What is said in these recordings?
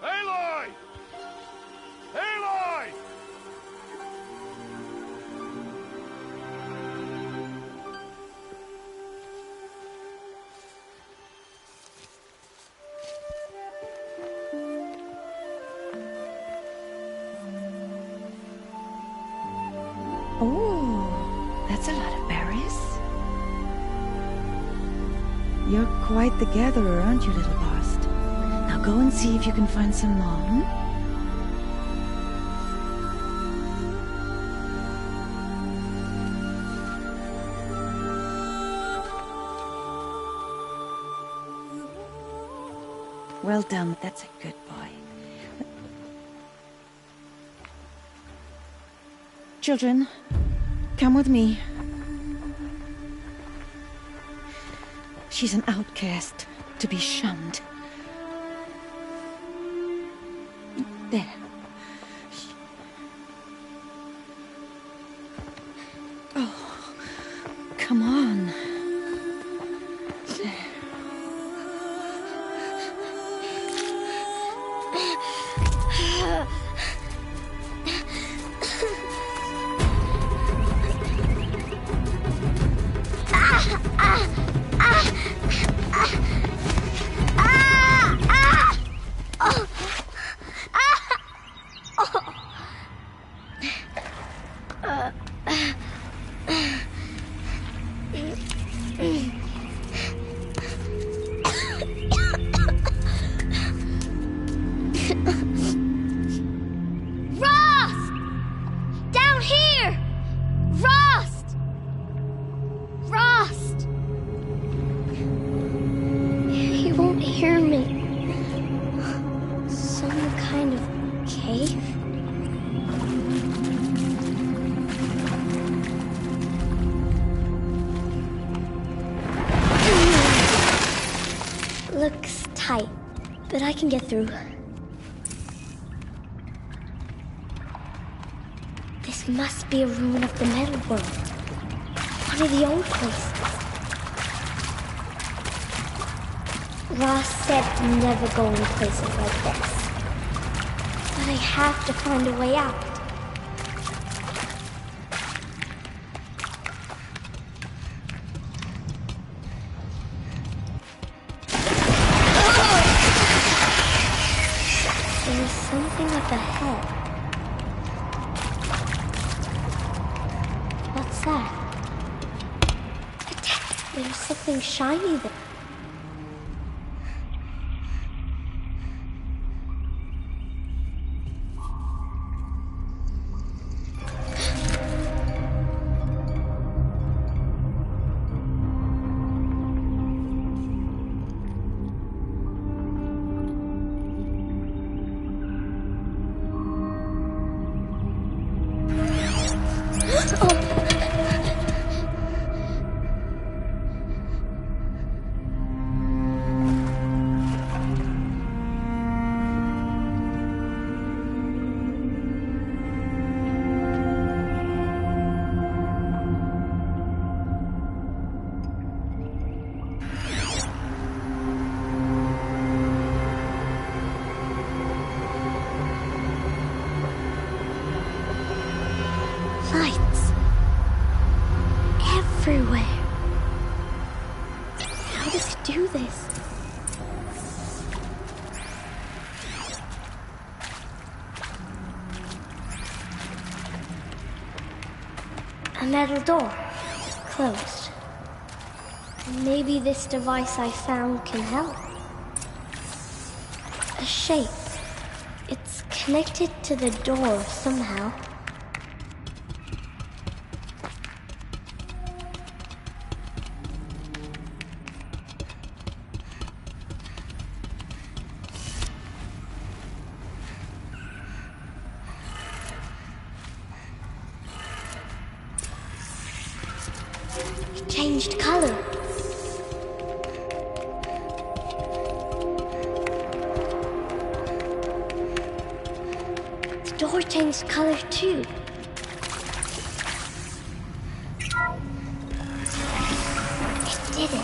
Aloy! Aloy! Oh, that's a lot of berries. You're quite the gatherer, aren't you, little Bast? Now go and see if you can find some more, hmm? Well done, that's a good boy. Children, come with me. She's an outcast, to be shunned. There. Oh, come on. There. Looks tight, but I can get through. This must be a ruin of the Metal World. One of the old places. Ross said never go in places like this. But I have to find a way out. There's something up ahead. What's that? There's something shiny there. Lights. Everywhere. How does it do this? A metal door. Closed. Maybe this device I found can help. A shape. It's connected to the door somehow. It changed color. The door changed color too. did it.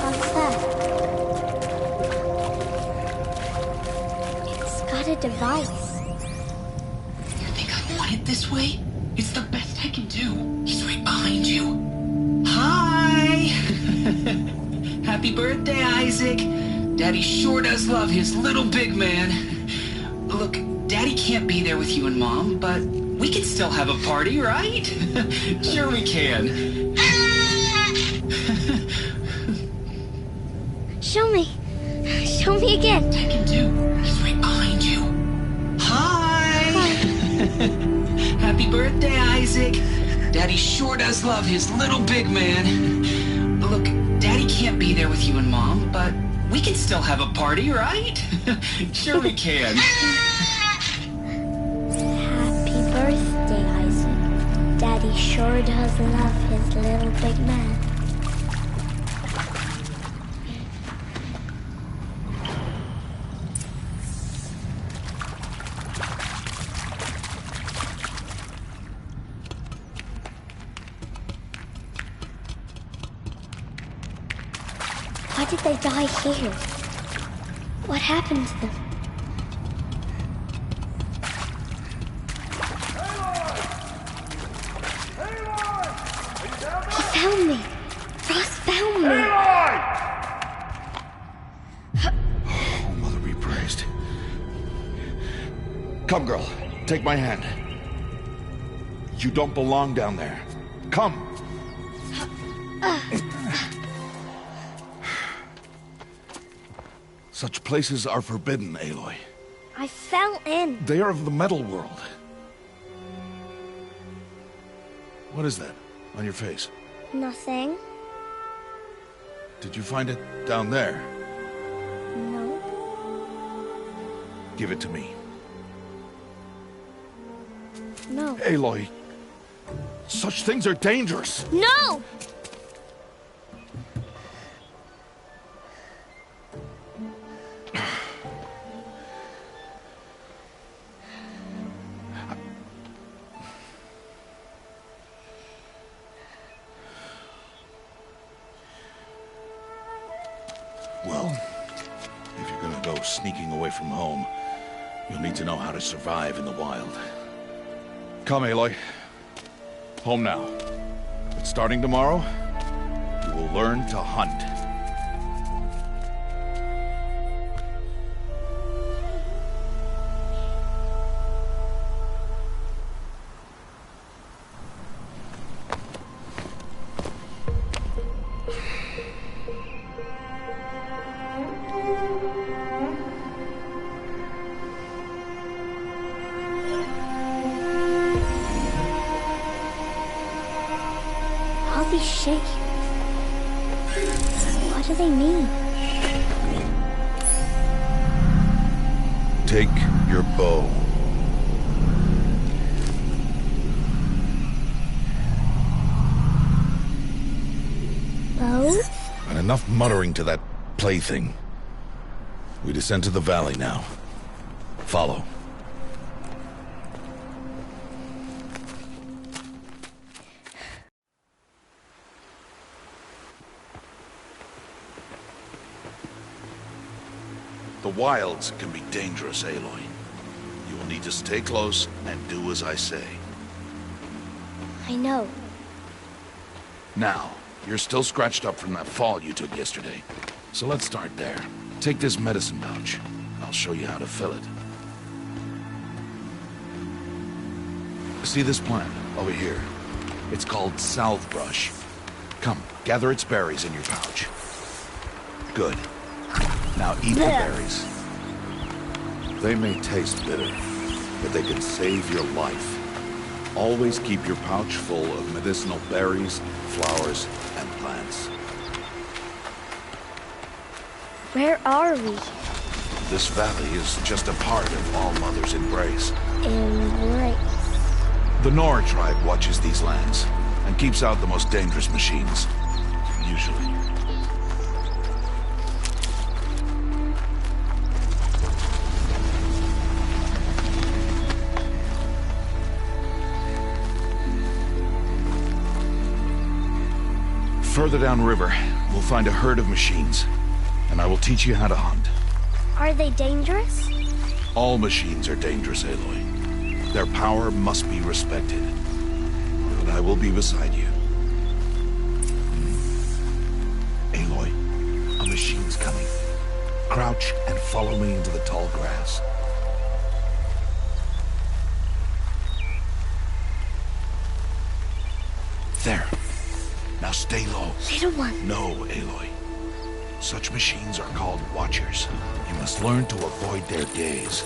What's that? It's got a device. You think I want it this way? It's the best I can do. He's right behind you. Hi! Happy birthday, Isaac. Daddy sure does love his little big man. Look, Daddy can't be there with you and Mom, but we can still have a party, right? Sure we can. Show me. Show me again. I can do. He's right behind you. Hi! Happy birthday, Isaac. Daddy sure does love his little big man. Look, Daddy can't be there with you and Mom, but we can still have a party, right? Sure we can. Happy birthday, Isaac. Daddy sure does love his little big man. Why did they die here? What happened to them? He found me! Ross found me! Oh, Mother be praised. Come, girl. Take my hand. You don't belong down there. Come. Such places are forbidden, Aloy. I fell in. They are of the metal world. What is that on your face? Nothing. Did you find it down there? No. Give it to me. No. Aloy, such things are dangerous. No! Well, if you're gonna go sneaking away from home, you'll need to know how to survive in the wild. Come, Aloy. Home now. But starting tomorrow, you will learn to hunt. All these shapes. What do they mean? Take your bow. Bow? And enough muttering to that plaything. We descend to the valley now. Follow. The wilds can be dangerous, Aloy. You will need to stay close and do as I say. I know. Now, you're still scratched up from that fall you took yesterday. So let's start there. Take this medicine pouch. I'll show you how to fill it. See this plant over here? It's called salvebrush. Come, gather its berries in your pouch. Good. Now eat the berries. They may taste bitter, but they can save your life. Always keep your pouch full of medicinal berries, flowers, and plants. Where are we? This valley is just a part of All Mother's embrace. Embrace. The Nora tribe watches these lands and keeps out the most dangerous machines. Usually. Further downriver, we'll find a herd of machines, and I will teach you how to hunt. Are they dangerous? All machines are dangerous, Aloy. Their power must be respected. But I will be beside you. Aloy, a machine's coming. Crouch and follow me into the tall grass. There. Now stay low. Little one. No, Aloy. Such machines are called Watchers. You must learn to avoid their gaze.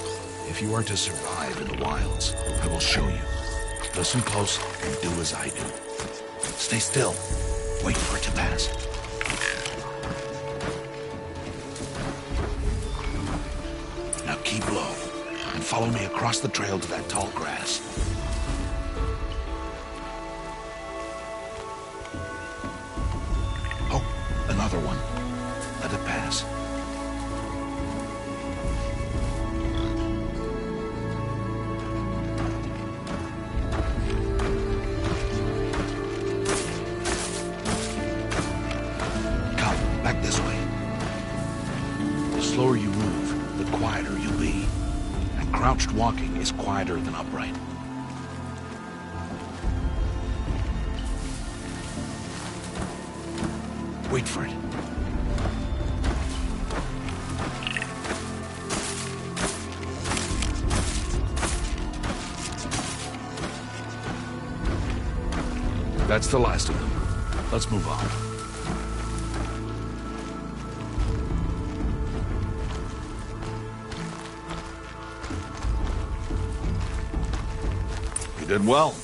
If you are to survive in the wilds, I will show you. Listen close and do as I do. Stay still. Wait for it to pass. Now keep low and follow me across the trail to that tall grass. Oh, another one. Let it pass. Come, back this way. The slower you move, the quieter you'll be. And crouched walking is quieter than upright. Wait for it. That's the last of them. Let's move on. You did well.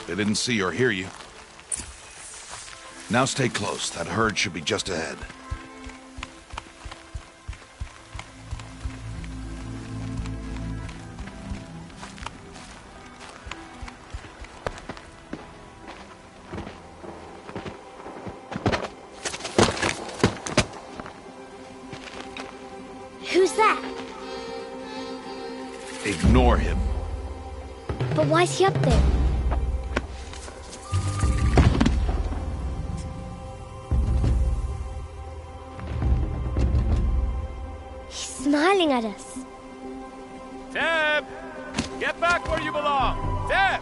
They didn't see or hear you. Now stay close. That herd should be just ahead. Who's that? Ignore him. But why's he up there? Smiling at us. Teb! Get back where you belong! Teb!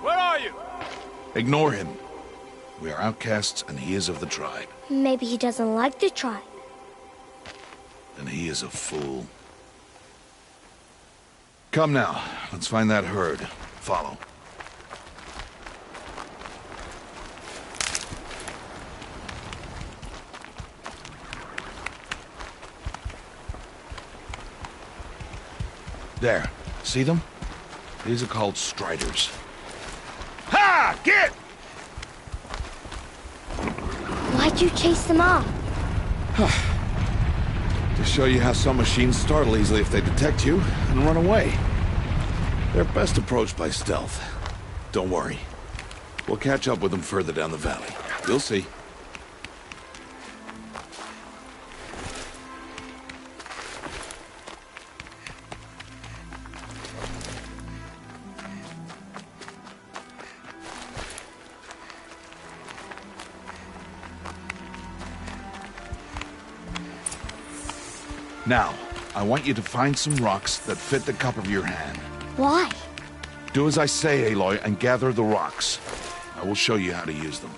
Where are you? Ignore him. We are outcasts and he is of the tribe. Maybe he doesn't like the tribe. Then he is a fool. Come now, let's find that herd. Follow. There. See them? These are called striders. Ha! Get! Why'd you chase them off? To show you how some machines startle easily if they detect you and run away. They're best approached by stealth. Don't worry. We'll catch up with them further down the valley. You'll see. Now, I want you to find some rocks that fit the cup of your hand. Why? Do as I say, Aloy, and gather the rocks. I will show you how to use them.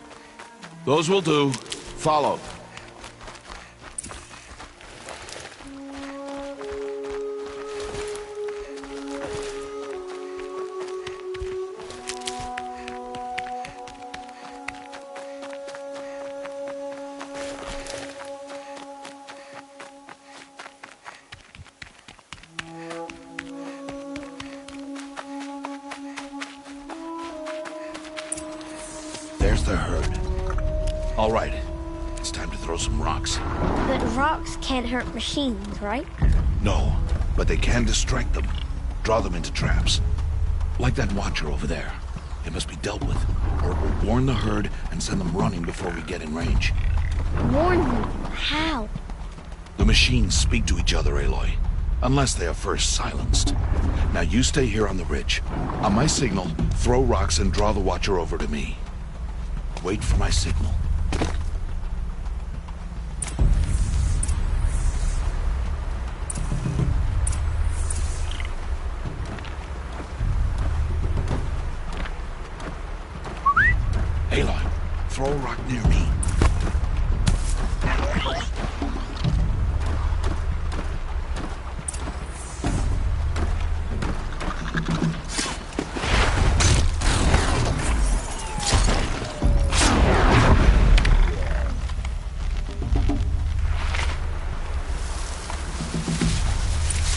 Those will do. Follow. There's the herd. All right. It's time to throw some rocks. But rocks can't hurt machines, right? No, but they can distract them. Draw them into traps. Like that watcher over there. It must be dealt with, or it will warn the herd and send them running before we get in range. Warn them. How? The machines speak to each other, Aloy. Unless they are first silenced. Now you stay here on the ridge. On my signal, throw rocks and draw the watcher over to me. Wait for my signal. throw a rock near me.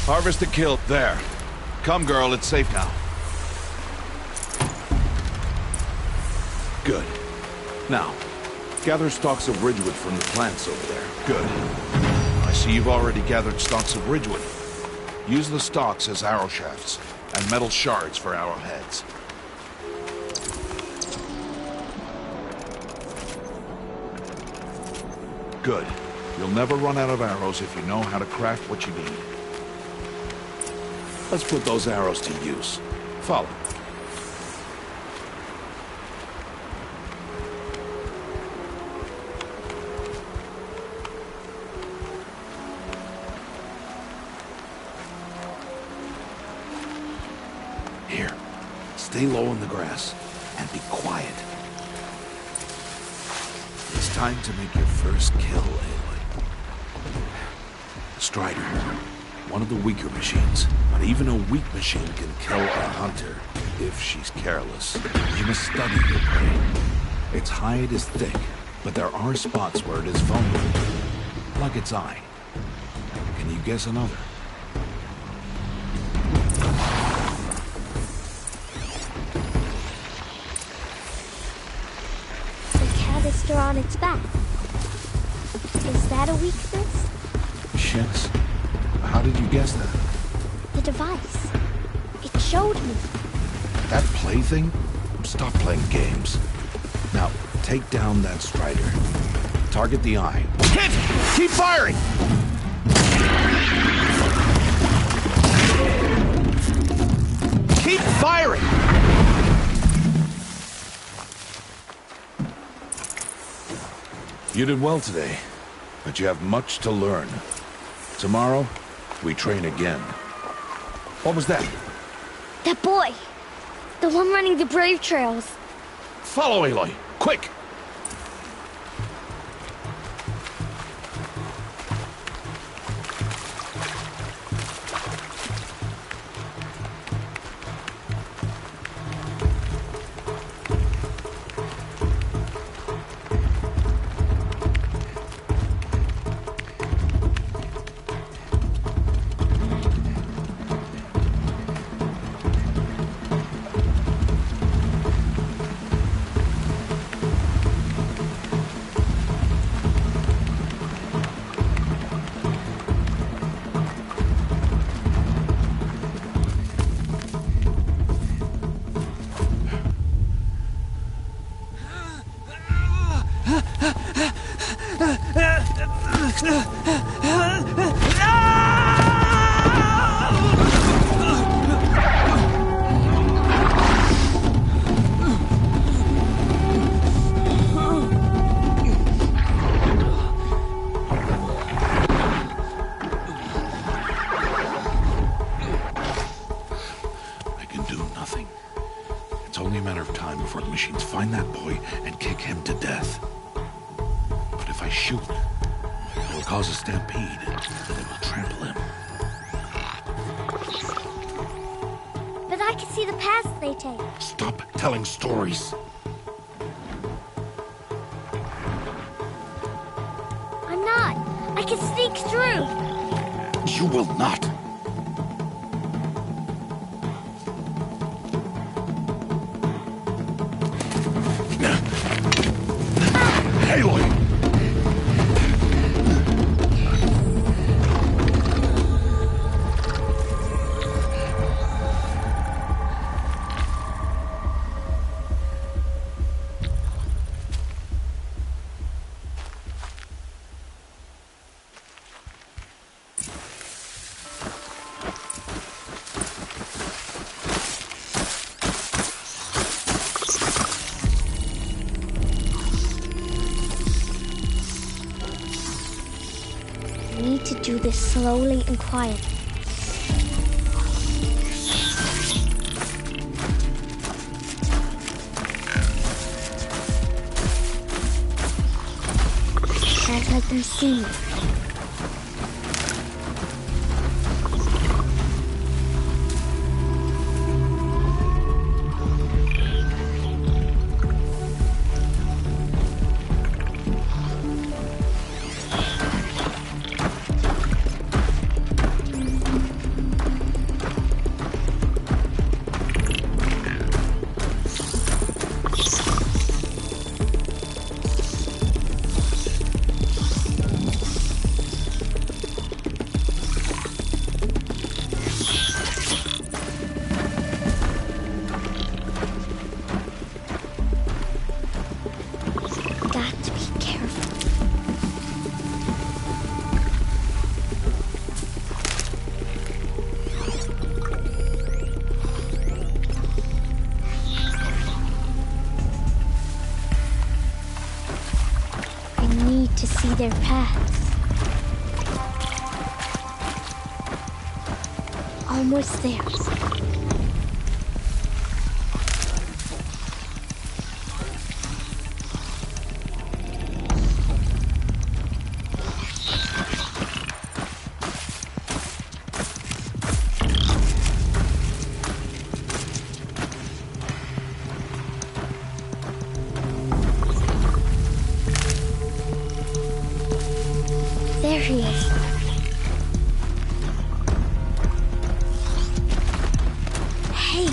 Harvest the kill. There. Come, girl, it's safe now. Good. Now, gather stalks of ridgewood from the plants over there. Good. I see you've already gathered stalks of ridgewood. Use the stalks as arrow shafts, and metal shards for arrowheads. Good. You'll never run out of arrows if you know how to craft what you need. Let's put those arrows to use. Follow. Here, stay low in the grass and be quiet. It's time to make your first kill, Aloy. Strider, one of the weaker machines, but even a weak machine can kill a hunter if she's careless. You must study your prey. Its hide is thick, but there are spots where it is vulnerable, like its eye. Can you guess another? Canister on its back. Is that a weakness? Yes. How did you guess that? The device. It showed me. That plaything? Stop playing games. Now, take down that Strider. Target the eye. Hit! Keep firing! Keep firing! You did well today, but you have much to learn. Tomorrow, we train again. What was that? That boy. The one running the brave trails. Follow Aloy, quick! It's only a matter of time before the machines find that boy and kick him to death. But if I shoot, it will cause a stampede, and they will trample him. But I can see the paths they take. Stop telling stories. I'm not. I can sneak through. You will not. Aloy! I need to do this slowly and quietly. Can't let them see me. To see their paths. Almost there. There he is. Hey.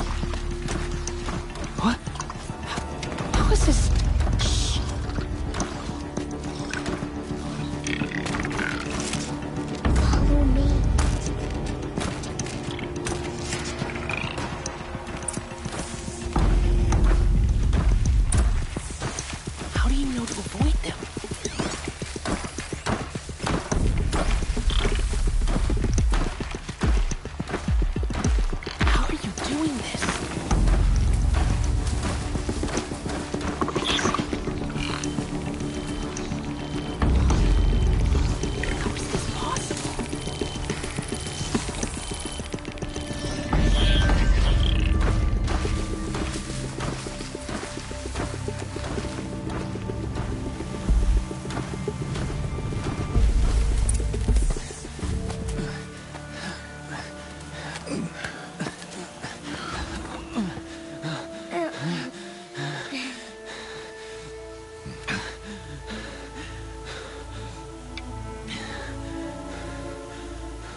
What? How is this? Shh. Follow me. How do you know to avoid them?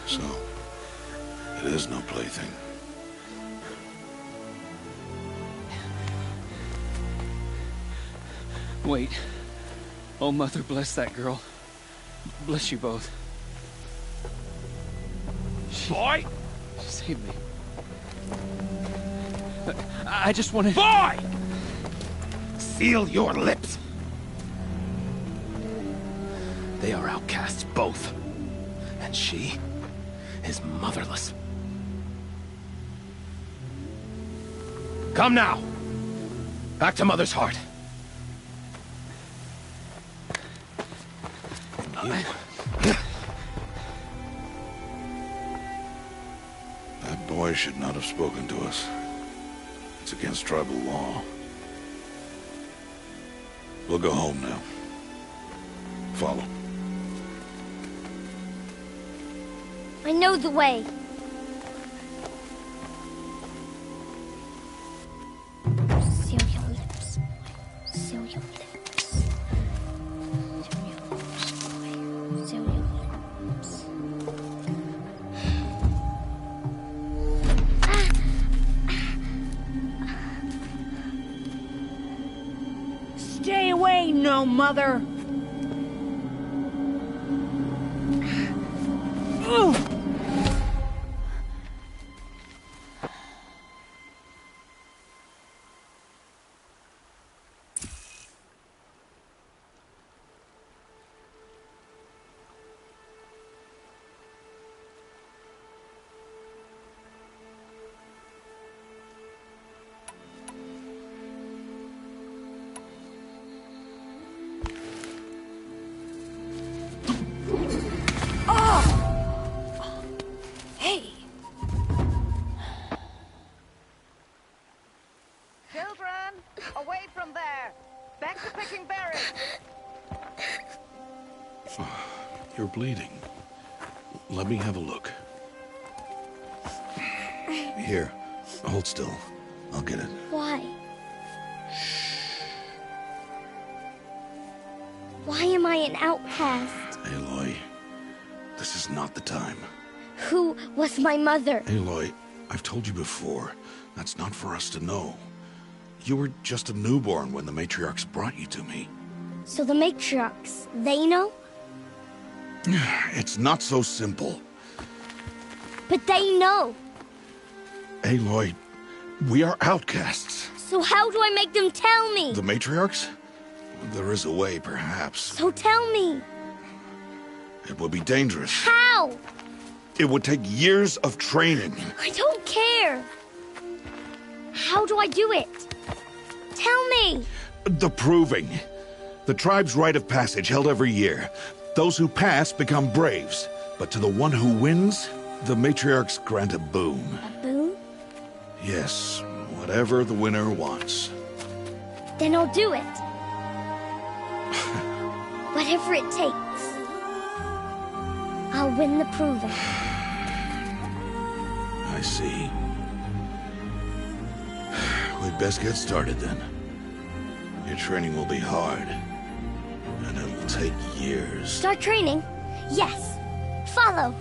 So, it is no plaything. Wait. Oh, Mother, bless that girl. Bless you both. Boy! She saved me. I just wanted... Boy! Seal your lips! They are outcasts, both. And she is motherless. Come now! Back to Mother's heart. That boy should not have spoken to us. It's against tribal law. We'll go home now. Follow. I know the way. Seal your lips. Seal your lips. Seal your lips, boy. Seal your lips. Stay away, no mother! You're bleeding. Let me have a look. Here, hold still. I'll get it. Why? Why am I an outcast? Aloy, this is not the time. Who was my mother? Aloy, I've told you before, that's not for us to know. You were just a newborn when the matriarchs brought you to me. So the matriarchs, they know? It's not so simple. But they know. Aloy, we are outcasts. So how do I make them tell me? The matriarchs? There is a way, perhaps. So tell me. It would be dangerous. How? It would take years of training. I don't care. How do I do it? Tell me. The proving. The tribe's rite of passage held every year. Those who pass become braves. But to the one who wins, the matriarchs grant a boon. A boon? Yes, whatever the winner wants. Then I'll do it. Whatever it takes. I'll win the proving. I see. We'd best get started then. Your training will be hard. And it will take years. Start training? Yes. Follow.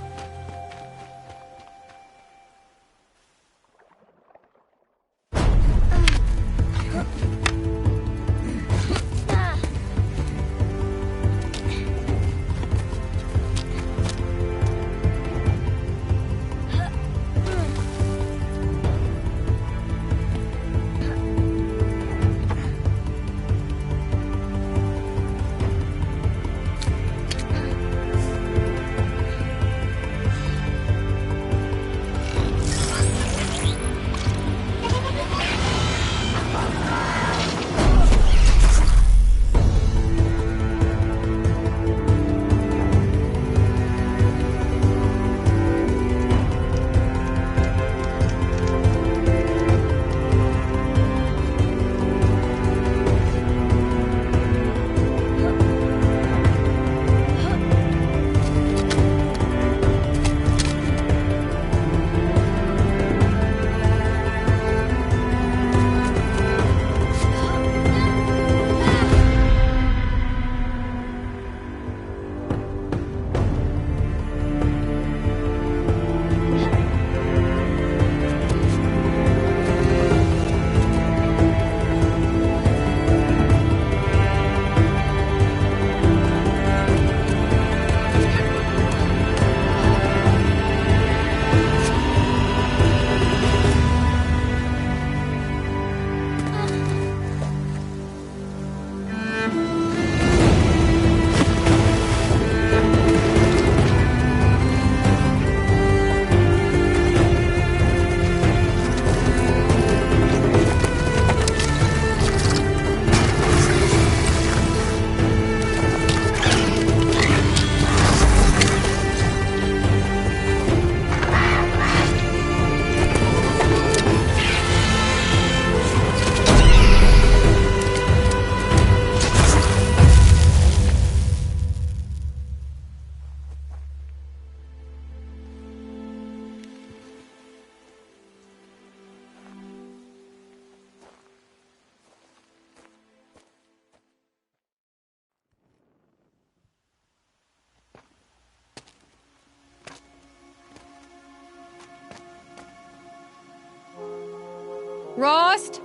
Rost?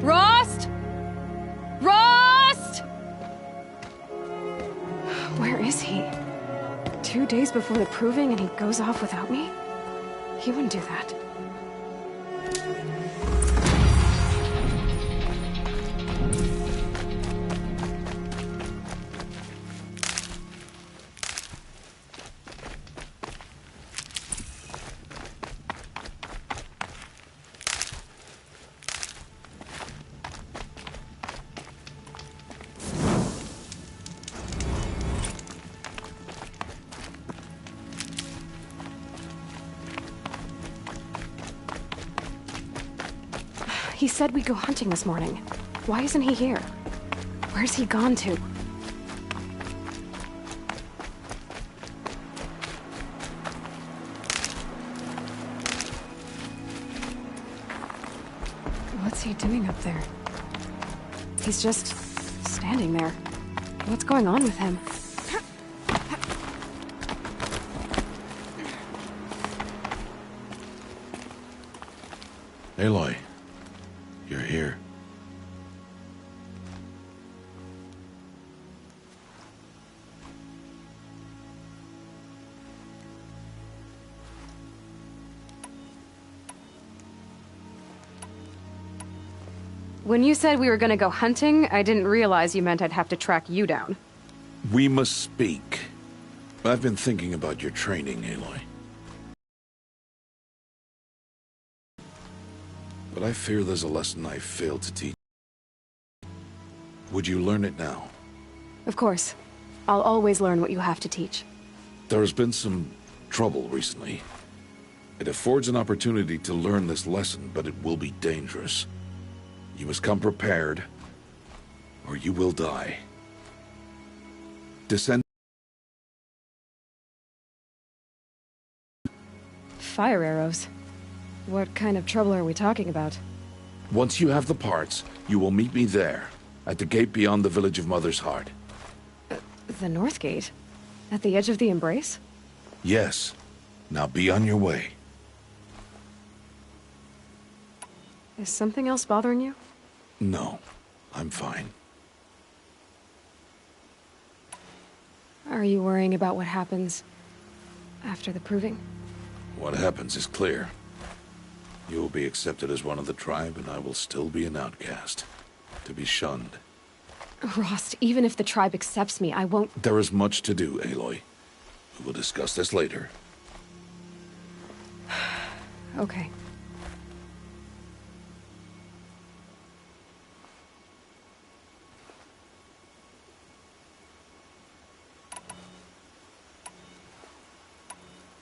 Rost? Rost? Where is he? 2 days before the proving and he goes off without me? He wouldn't do that. He said we'd go hunting this morning. Why isn't he here? Where's he gone to? What's he doing up there? He's just standing there. What's going on with him? Aloy, you're here. When you said we were gonna go hunting, I didn't realize you meant I'd have to track you down. We must speak. I've been thinking about your training, Aloy. But I fear there's a lesson I failed to teach. Would you learn it now? Of course. I'll always learn what you have to teach. There has been some trouble recently. It affords an opportunity to learn this lesson, but it will be dangerous. You must come prepared, or you will die. Descend. Fire arrows. What kind of trouble are we talking about? Once you have the parts, you will meet me there, at the gate beyond the village of Mother's Heart. The North Gate? At the edge of the Embrace? Yes. Now be on your way. Is something else bothering you? No, I'm fine. Are you worrying about what happens after the proving? What happens is clear. You will be accepted as one of the tribe, and I will still be an outcast. To be shunned. Rost, even if the tribe accepts me, I won't... There is much to do, Aloy. We will discuss this later. Okay.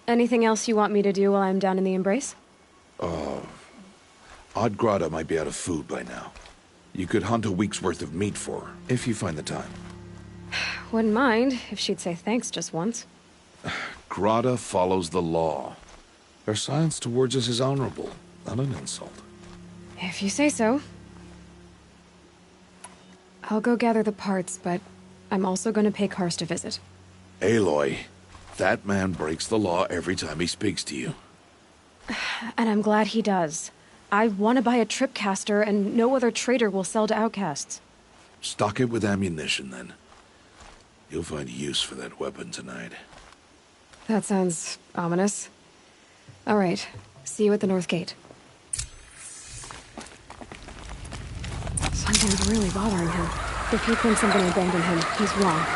Anything else you want me to do while I'm down in the Embrace? Odd Grata might be out of food by now. You could hunt a week's worth of meat for her, if you find the time. Wouldn't mind if she'd say thanks just once. Grata follows the law. Her silence towards us is honorable, not an insult. If you say so. I'll go gather the parts, but I'm also going to pay Karst a visit. Aloy, that man breaks the law every time he speaks to you. And I'm glad he does. I want to buy a tripcaster, and no other trader will sell to outcasts. Stock it with ammunition, then. You'll find use for that weapon tonight. That sounds ominous. All right. See you at the North Gate. Something's really bothering him. If he thinks I'm gonna abandon him, he's wrong.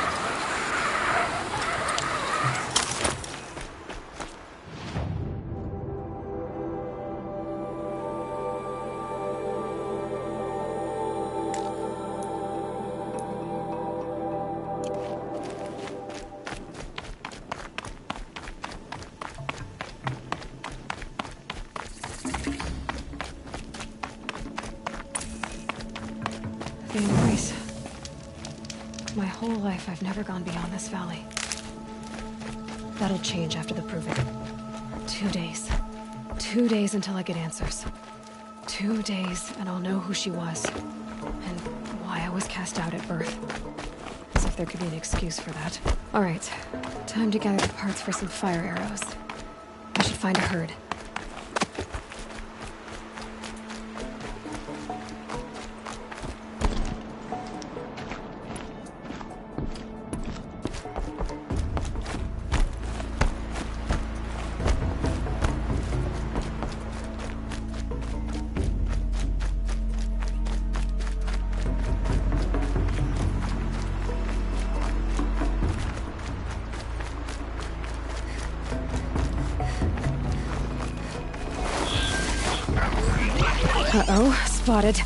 The Embrace. My whole life, I've never gone beyond this valley. That'll change after the proving. 2 days. 2 days until I get answers. 2 days, and I'll know who she was. And why I was cast out at birth. As if there could be an excuse for that. Alright. Time to gather the parts for some fire arrows. I should find a herd. Uh-oh, spotted.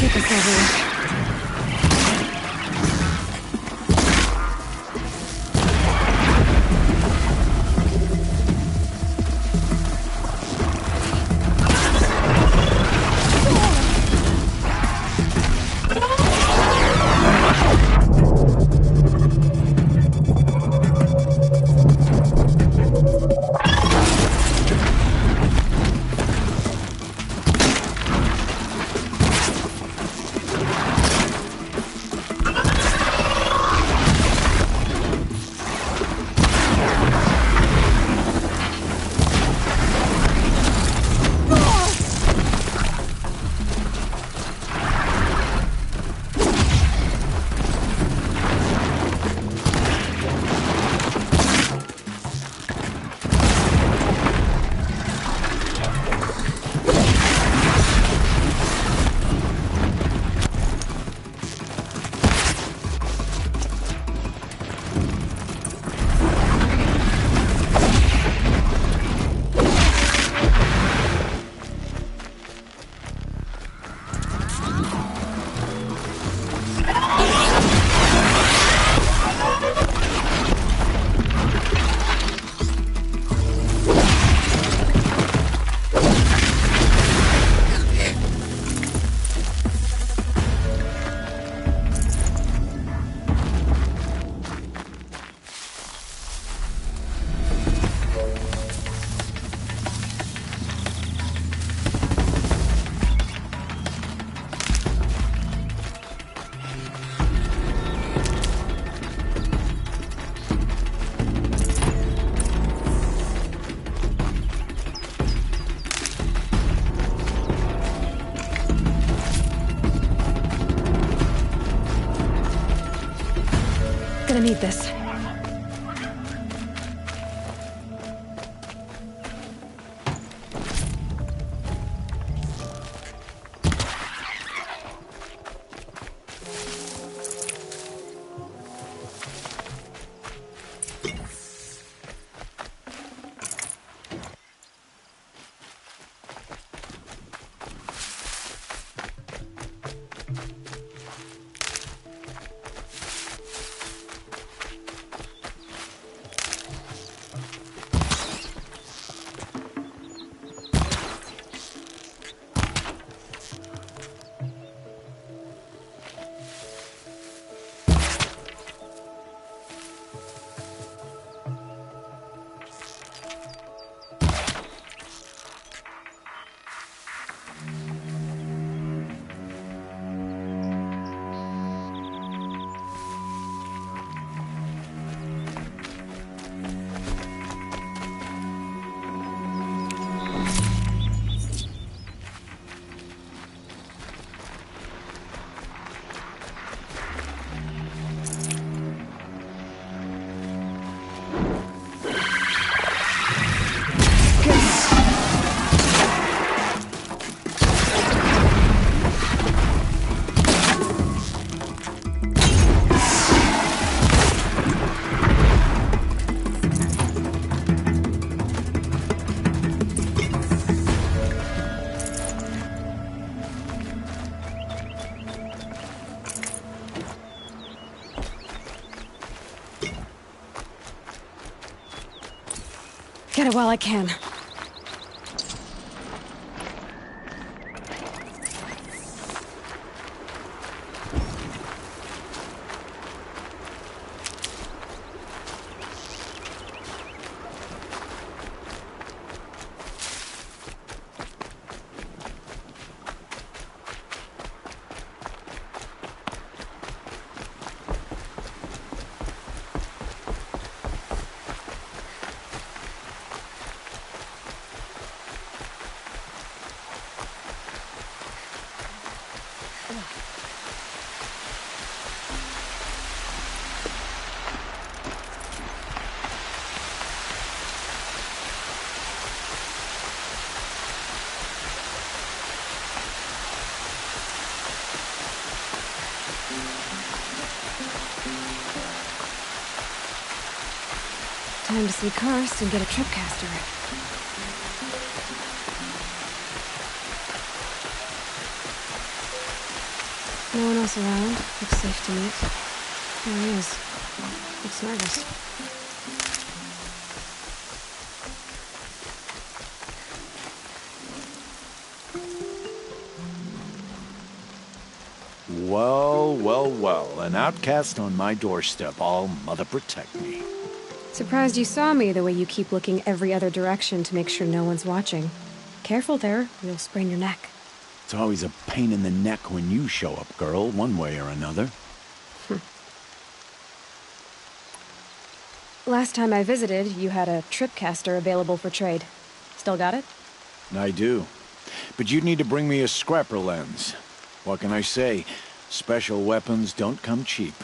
take us over. Gonna need this. Get it while I can. Time to see Karst and get a tripcaster ready. No one else around. Looks safe to meet. There he is. Looks nervous. Well, well, well. An outcast on my doorstep. All mother protect me. Surprised you saw me the way you keep looking every other direction to make sure no one's watching. Careful there, you'll sprain your neck. It's always a pain in the neck when you show up, girl, one way or another. Last time I visited, you had a tripcaster available for trade. Still got it? I do. But you'd need to bring me a scrapper lens. What can I say? Special weapons don't come cheap.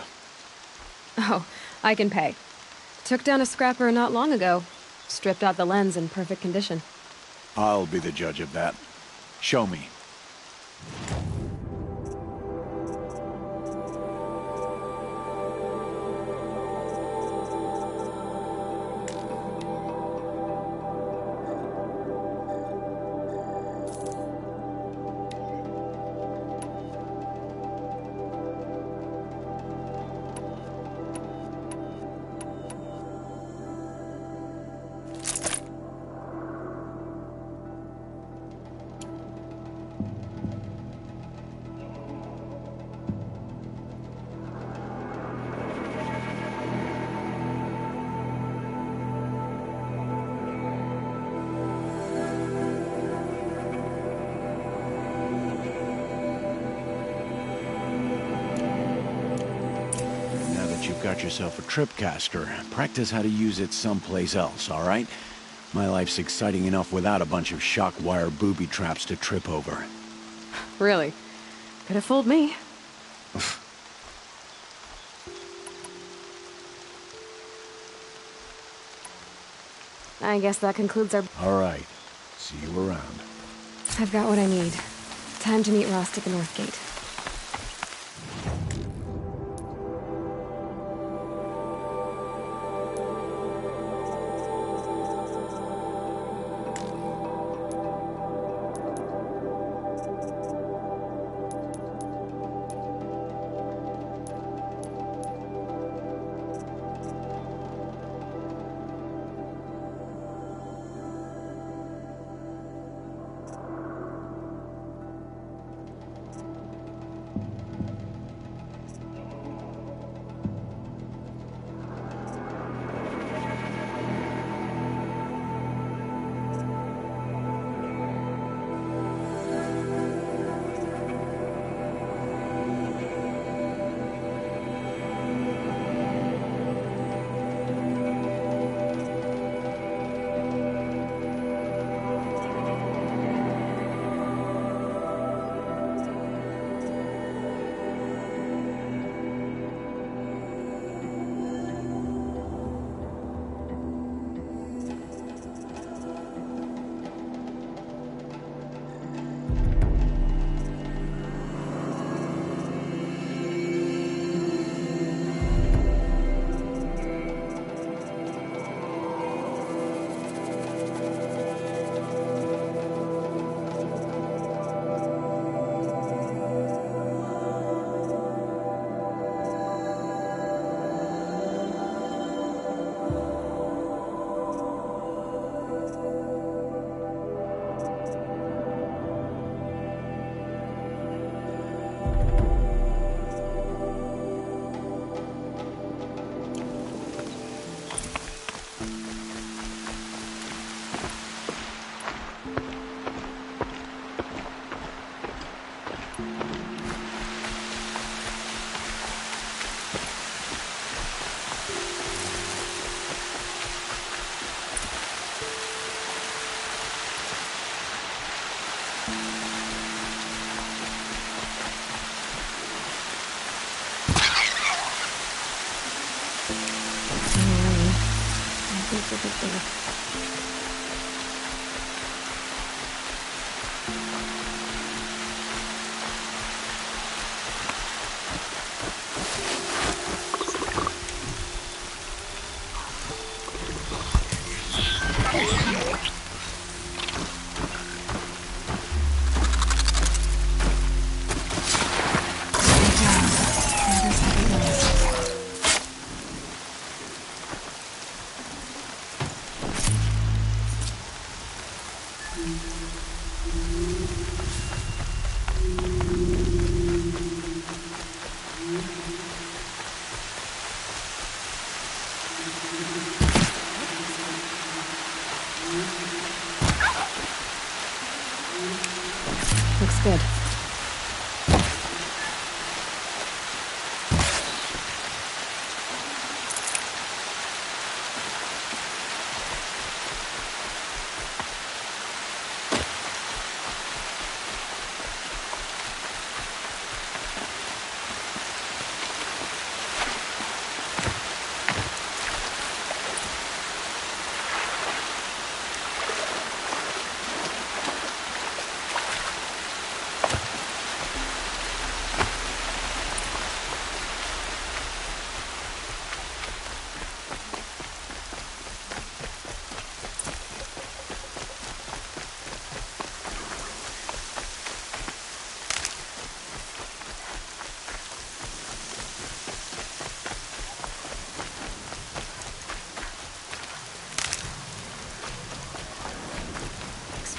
Oh, I can pay. Took down a scrapper not long ago. Stripped out the lens in perfect condition. I'll be the judge of that. Show me. Got yourself a tripcaster. Practice how to use it someplace else, all right? My life's exciting enough without a bunch of shock wire booby traps to trip over. Really? Could have fooled me. I guess that concludes our... All right. See you around. I've got what I need. Time to meet Rost at the North Gate.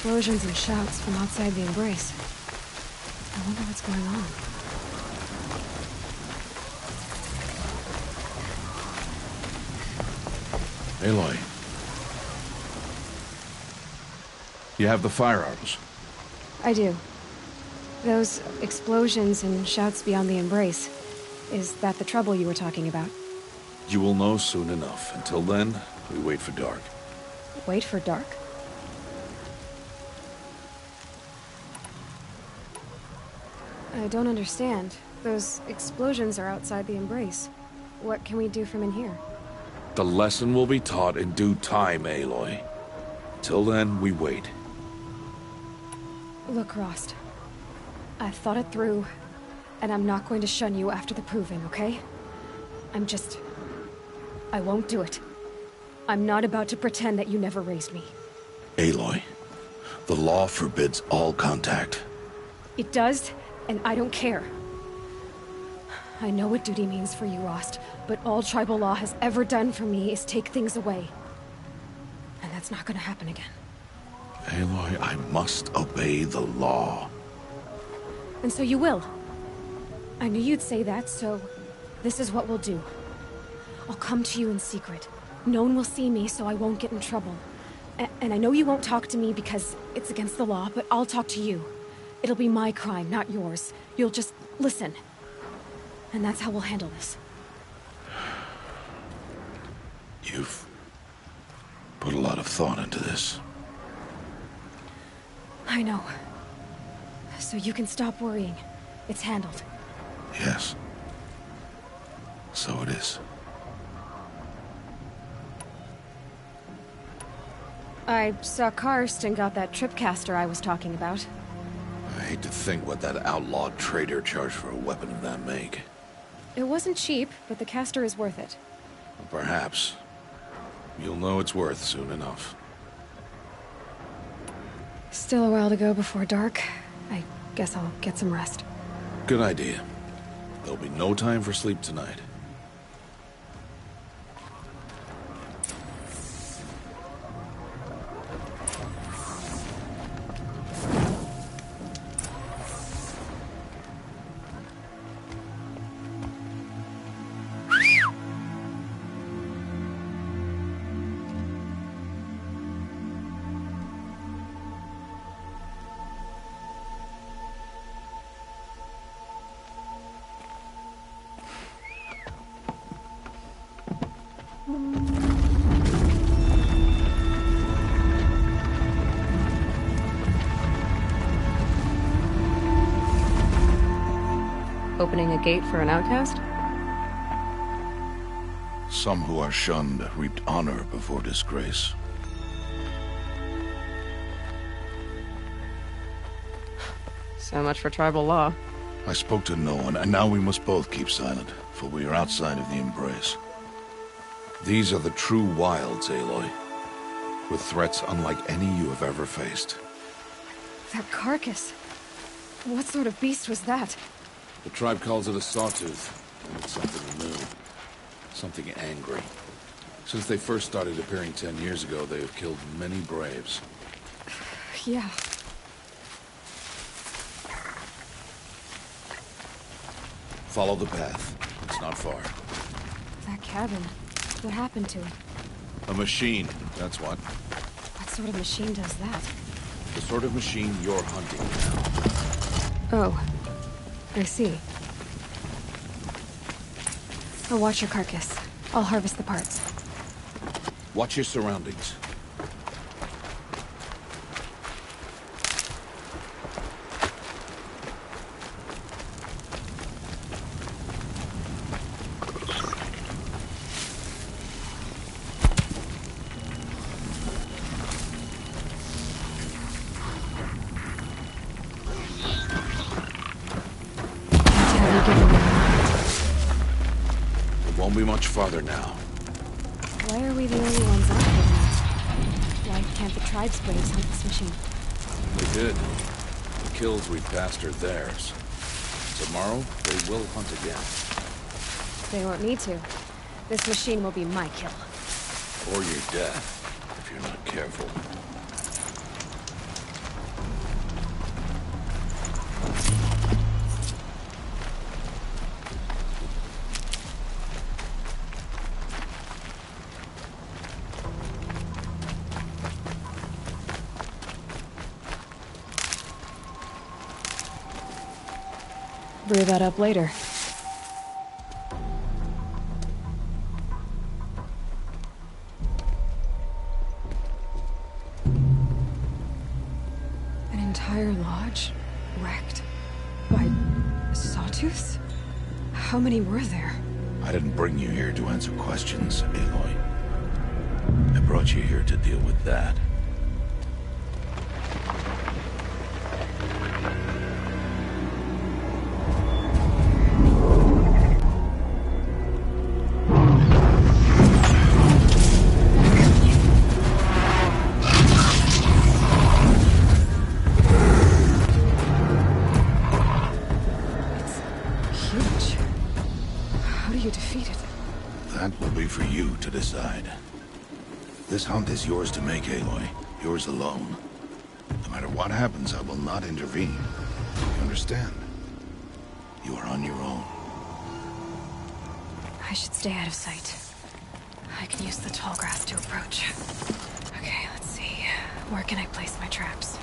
explosions and shouts from outside the embrace. I wonder what's going on. Aloy. You have the fire arrows. I do. Those explosions and shouts beyond the embrace. Is that the trouble you were talking about? You will know soon enough. Until then, we wait for dark. Wait for dark? I don't understand. Those explosions are outside the embrace. What can we do from in here? The lesson will be taught in due time, Aloy. Till then, we wait. Look, Rost. I've thought it through, and I'm not going to shun you after the proving, okay? I won't do it. I'm not about to pretend that you never raised me. Aloy, the law forbids all contact. It does, and I don't care. I know what duty means for you, Rost, but all tribal law has ever done for me is take things away. And that's not gonna happen again. Aloy, I must obey the law. And so you will. I knew you'd say that, so this is what we'll do. I'll come to you in secret. No one will see me, so I won't get in trouble. And I know you won't talk to me because it's against the law, but I'll talk to you. It'll be my crime, not yours. You'll just listen. And that's how we'll handle this. You've put a lot of thought into this. I know. So you can stop worrying. It's handled. Yes. So it is. I saw Karst and got that tripcaster I was talking about. I hate to think what that outlawed trader charged for a weapon of that make. It wasn't cheap, but the caster is worth it. Perhaps. You'll know it's worth soon enough. Still a while to go before dark. I guess I'll get some rest. Good idea. There'll be no time for sleep tonight. Opening a gate for an outcast? Some who are shunned reaped honor before disgrace. So much for tribal law. I spoke to no one, and now we must both keep silent, for we are outside of the embrace. These are the true wilds, Aloy, with threats unlike any you have ever faced. That carcass. What sort of beast was that? The tribe calls it a sawtooth, and it's something new. Something angry. Since they first started appearing 10 years ago, they have killed many braves. Yeah. Follow the path. It's not far. That cabin. What happened to it? A machine, that's what. What sort of machine does that? The sort of machine you're hunting now. Oh. I see. I'll watch your carcass. I'll harvest the parts. Watch your surroundings. Won't be much farther now. Why are we the only ones out here now? Why can't the tribe's braves hunt this machine? They did. The kills we passed are theirs. Tomorrow, they will hunt again. They won't need to. This machine will be my kill. Or your death, if you're not careful. Brew that up later. An entire lodge wrecked by sawtooths? How many were there? I didn't bring you here to answer questions, Aloy. I brought you here to deal with that. Huge. How do you defeat it? That will be for you to decide. This hunt is yours to make, Aloy. Yours alone. No matter what happens, I will not intervene. You understand? You are on your own. I should stay out of sight. I can use the tall grass to approach. Okay, let's see. Where can I place my traps?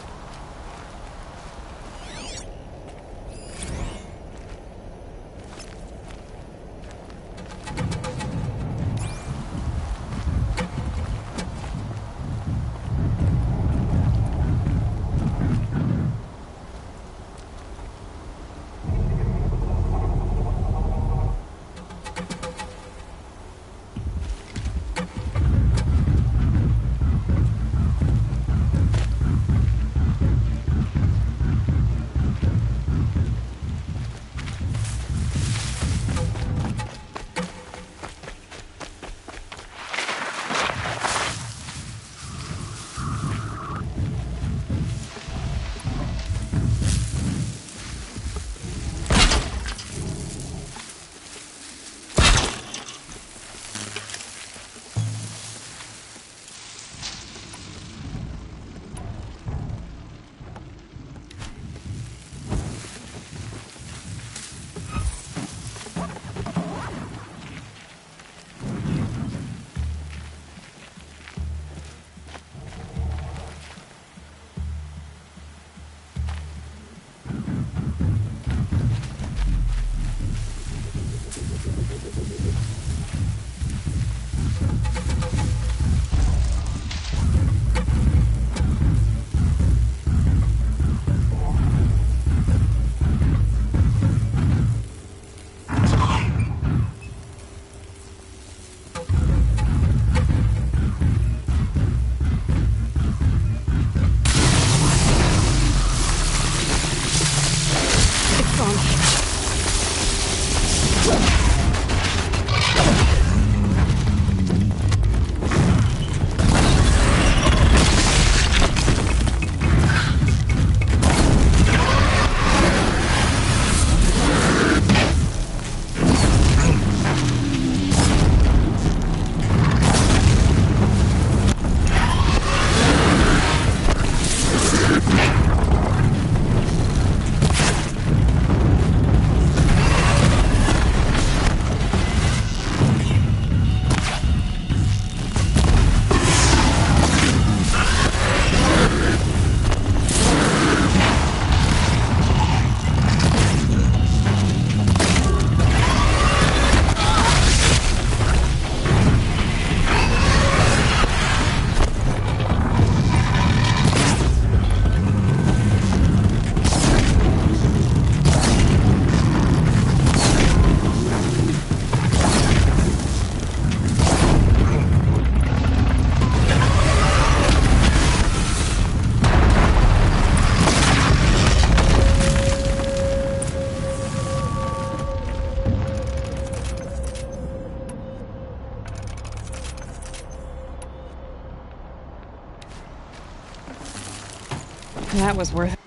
That was worth it.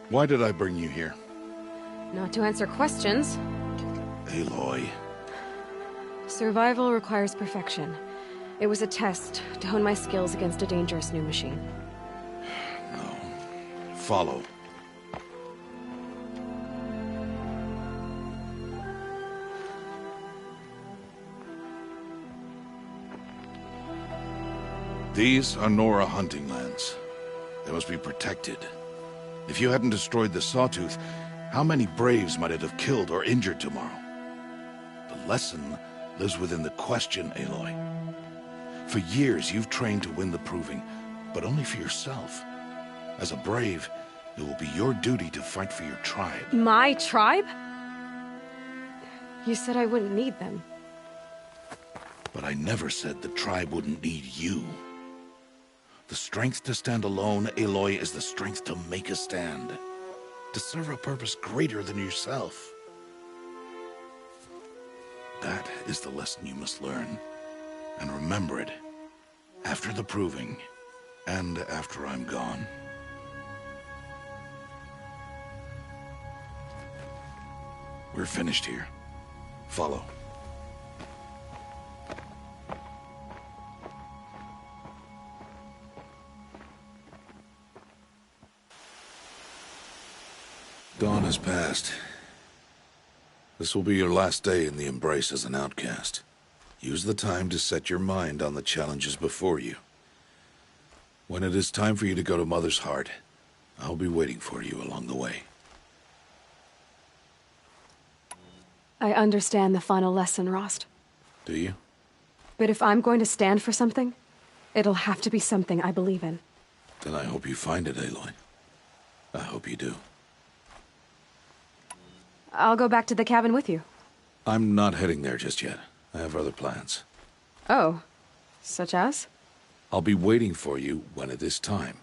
Why did I bring you here? Not to answer questions. Aloy. Survival requires perfection. It was a test to hone my skills against a dangerous new machine. No. Follow. These are Nora hunting lands. They must be protected. If you hadn't destroyed the Sawtooth, how many Braves might it have killed or injured tomorrow? The lesson lives within the question, Aloy. For years, you've trained to win the Proving, but only for yourself. As a Brave, it will be your duty to fight for your tribe. My tribe? You said I wouldn't need them. But I never said the tribe wouldn't need you. The strength to stand alone, Aloy, is the strength to make a stand. To serve a purpose greater than yourself. That is the lesson you must learn. And remember it. After the Proving, and after I'm gone. We're finished here. Follow. Dawn has passed. This will be your last day in the Embrace as an outcast. Use the time to set your mind on the challenges before you. When it is time for you to go to Mother's Heart, I'll be waiting for you along the way. I understand the final lesson, Rost. Do you? But if I'm going to stand for something, it'll have to be something I believe in. Then I hope you find it, Aloy. I hope you do. I'll go back to the cabin with you. I'm not heading there just yet. I have other plans. Oh, such as? I'll be waiting for you when it is time.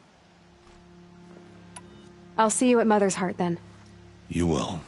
I'll see you at Mother's Heart then. You will.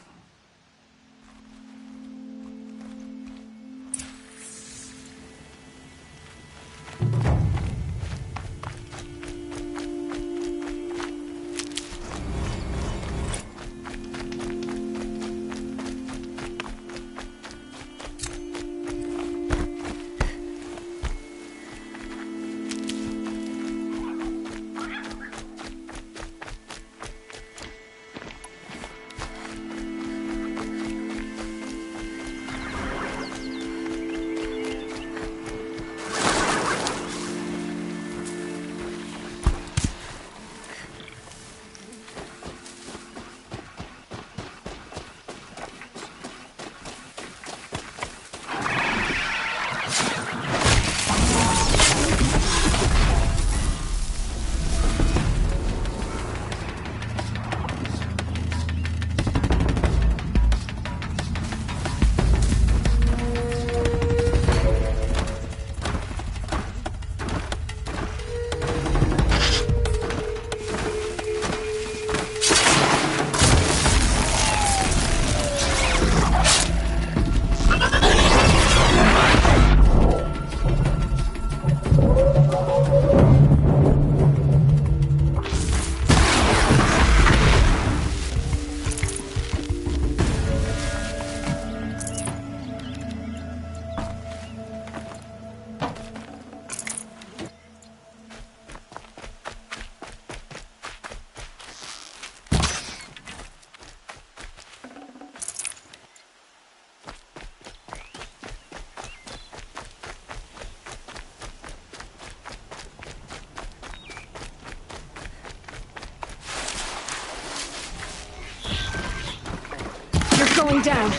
Going down.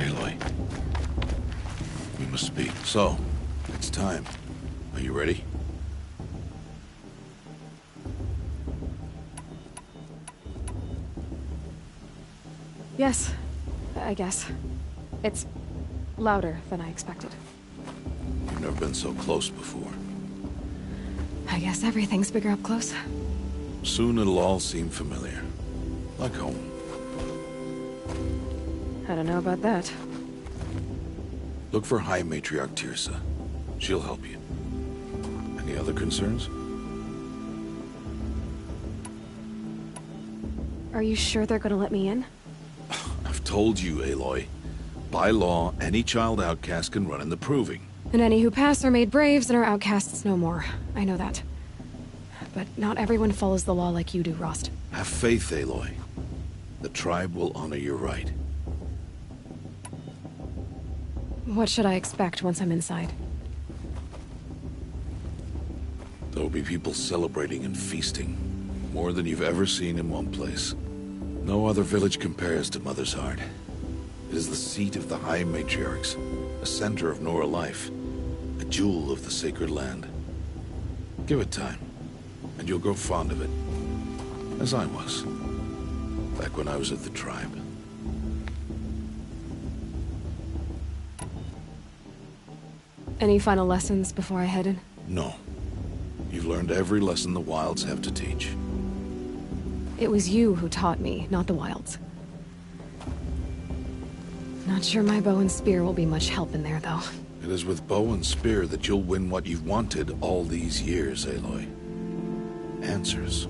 Aloy. We must speak. So, it's time. Are you ready? Yes, I guess. It's louder than I expected. You've never been so close before. I guess everything's bigger up close. Soon it'll all seem familiar. Like home. I don't know about that. Look for High Matriarch Teersa. She'll help you. Any other concerns? Are you sure they're gonna let me in? I've told you, Aloy. By law, any child outcast can run in the Proving. And any who pass are made braves and are outcasts no more. I know that. But not everyone follows the law like you do, Rost. Have faith, Aloy. The tribe will honor your right. What should I expect once I'm inside? There will be people celebrating and feasting. More than you've ever seen in one place. No other village compares to Mother's Heart. It is the seat of the High Matriarchs, a center of Nora life, a jewel of the sacred land. Give it time, and you'll grow fond of it. As I was, back when I was at the tribe. Any final lessons before I head in? No. You've learned every lesson the Wilds have to teach. It was you who taught me, not the Wilds. Not sure my bow and spear will be much help in there, though. It is with bow and spear that you'll win what you've wanted all these years, Aloy. Answers.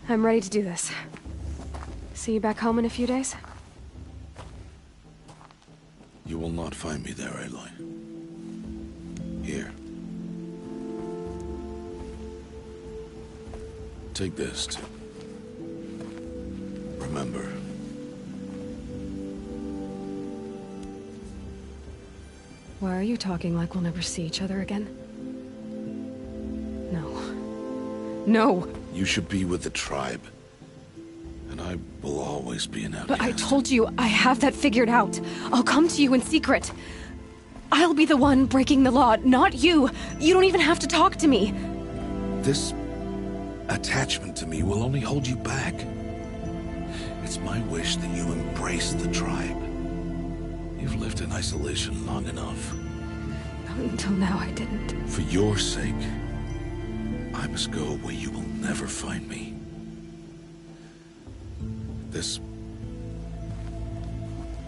I'm ready to do this. See you back home in a few days? You will not find me there, Aloy. Here. Take this to remember. Why are you talking like we'll never see each other again? No. No! You should be with the tribe. And I will always be an outcast. But I told you, I have that figured out. I'll come to you in secret. I'll be the one breaking the law, not you. You don't even have to talk to me. This attachment to me will only hold you back. It's my wish that you embrace the tribe. You've lived in isolation long enough. Until now, I didn't. For your sake, I must go where you will never find me. This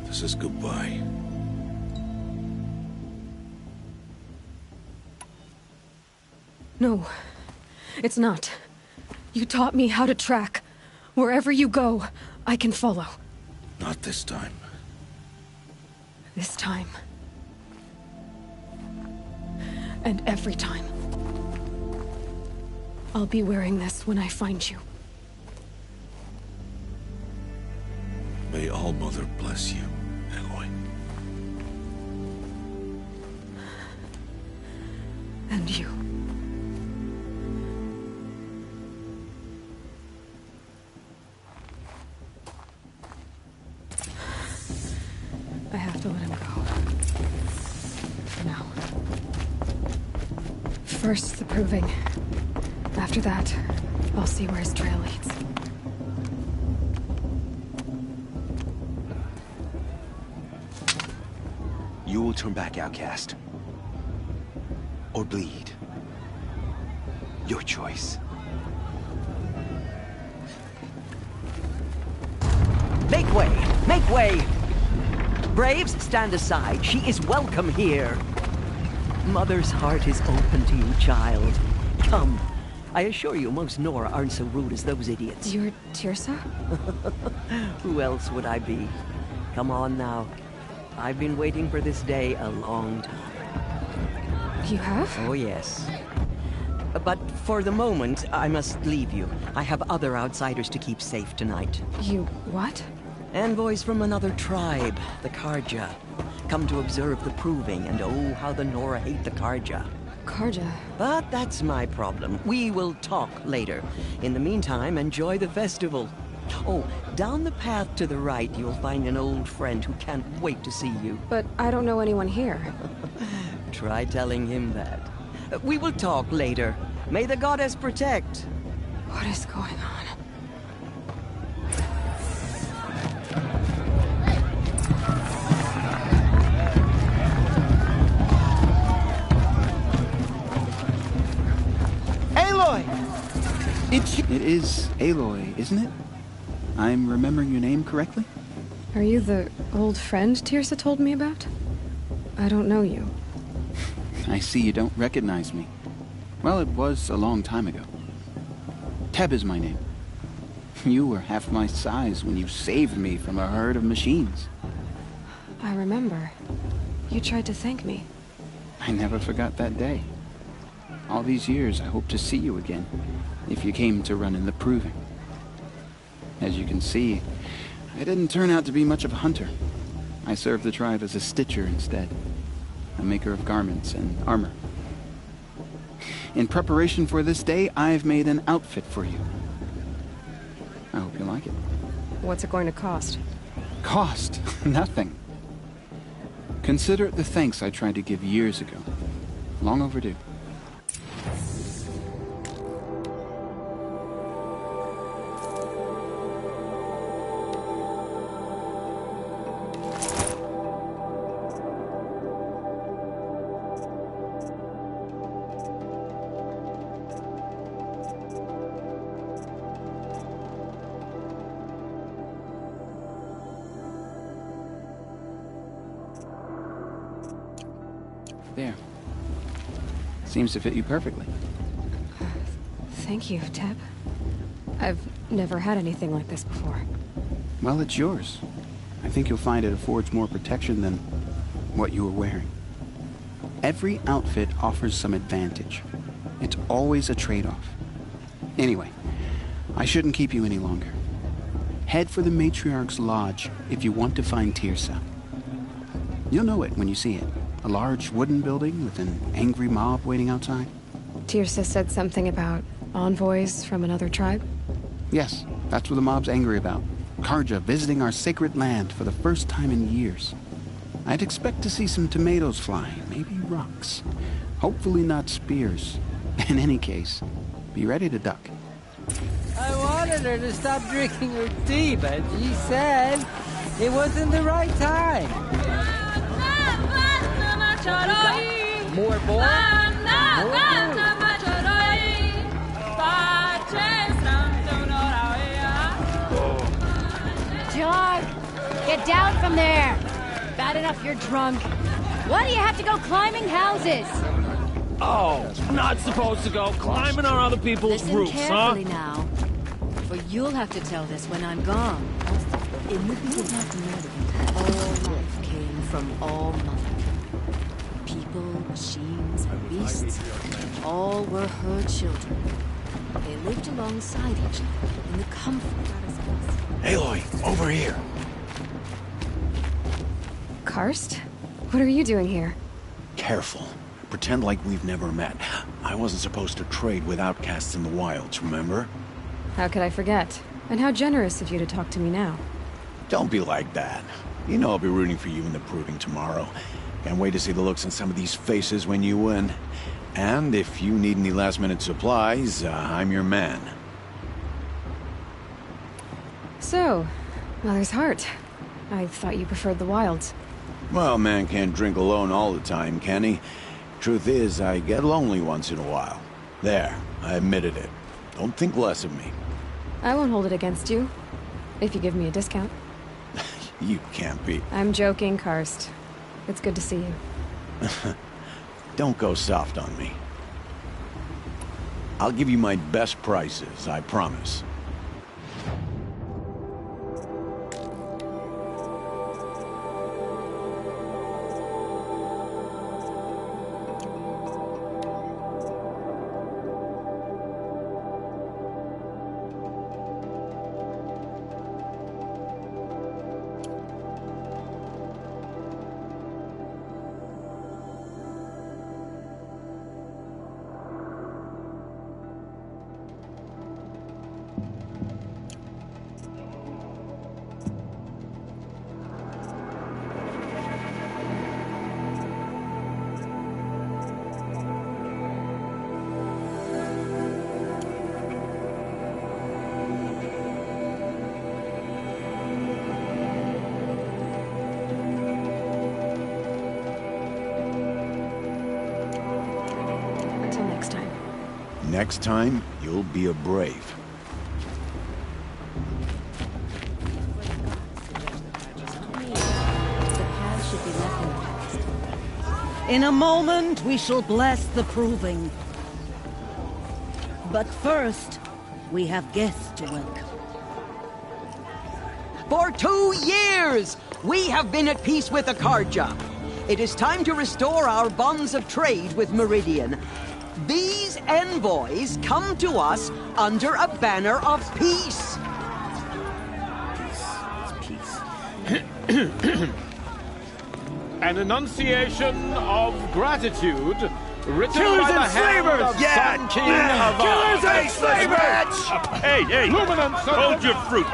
is goodbye. No, it's not. You taught me how to track. Wherever you go, I can follow. Not this time. This time. And every time. I'll be wearing this when I find you. May All-Mother bless you, Aloy. And you. I have to let him go. For now. First, the Proving. After that, I'll see where his trail leads. You will turn back, outcast. Or bleed. Your choice. Make way! Make way! Braves, stand aside. She is welcome here. Mother's heart is open to you, child. Come. I assure you, most Nora aren't so rude as those idiots. You're Teersa? Who else would I be? Come on now. I've been waiting for this day a long time. You have? Oh, yes. But for the moment, I must leave you. I have other outsiders to keep safe tonight. You what? Envoys from another tribe, the Carja. Come to observe the Proving, and oh, how the Nora hate the Carja. Carja? But that's my problem. We will talk later. In the meantime, enjoy the festival. Oh, down the path to the right, you'll find an old friend who can't wait to see you. But I don't know anyone here. Try telling him that. We will talk later. May the goddess protect. What is going on? It is Aloy, isn't it? I'm remembering your name correctly? Are you the old friend Teersa told me about? I don't know you. I see you don't recognize me. Well, it was a long time ago. Teb is my name. You were half my size when you saved me from a herd of machines. I remember. You tried to thank me. I never forgot that day. All these years, I hope to see you again, if you came to run in the Proving. As you can see, I didn't turn out to be much of a hunter. I served the tribe as a stitcher instead, a maker of garments and armor. In preparation for this day, I've made an outfit for you. I hope you like it. What's it going to cost? Cost? Nothing. Consider it the thanks I tried to give years ago. Long overdue. There. Seems to fit you perfectly. Thank you, Teb. I've never had anything like this before. Well, it's yours. I think you'll find it affords more protection than what you were wearing. Every outfit offers some advantage. It's always a trade-off. Anyway, I shouldn't keep you any longer. Head for the Matriarch's Lodge if you want to find Teersa. You'll know it when you see it. A large wooden building with an angry mob waiting outside. Teersa said something about envoys from another tribe? Yes, that's what the mob's angry about. Carja visiting our sacred land for the first time in years. I'd expect to see some tomatoes fly, maybe rocks. Hopefully not spears. In any case, be ready to duck. I wanted her to stop drinking her tea, but she said it wasn't the right time. More boy? John, get down from there. Bad enough you're drunk. Why do you have to go climbing houses? Oh, not supposed to go climbing on other people's roofs, huh? Listen carefully now, for you'll have to tell this when I'm gone. In the beginning, all life came from all mother. People, machines, beasts, all were her children. They lived alongside each other in the comfort that is blessed. Aloy, over here. Karst? What are you doing here? Careful. Pretend like we've never met. I wasn't supposed to trade with outcasts in the wilds, remember? How could I forget? And how generous of you to talk to me now. Don't be like that. You know I'll be rooting for you in the Proving tomorrow. Can't wait to see the looks on some of these faces when you win. And if you need any last-minute supplies, I'm your man. So, Mother's Heart. I thought you preferred the wilds. Well, man can't drink alone all the time, can he? Truth is, I get lonely once in a while. There, I admitted it. Don't think less of me. I won't hold it against you, if you give me a discount. You can't be. I'm joking, Karst. It's good to see you. Don't go soft on me. I'll give you my best prices, I promise. Next time, you'll be a brave. In a moment, we shall bless the proving. But first, we have guests to welcome. For 2 years, we have been at peace with Akarja. It is time to restore our bonds of trade with Meridian. These envoys come to us under a banner of peace. An enunciation of gratitude written Killers by the and hand slavers! of Yeah! Sun King Yeah! of Killers Ard. and slavers! Hey, hey! Luminance of Hold the- your fruit,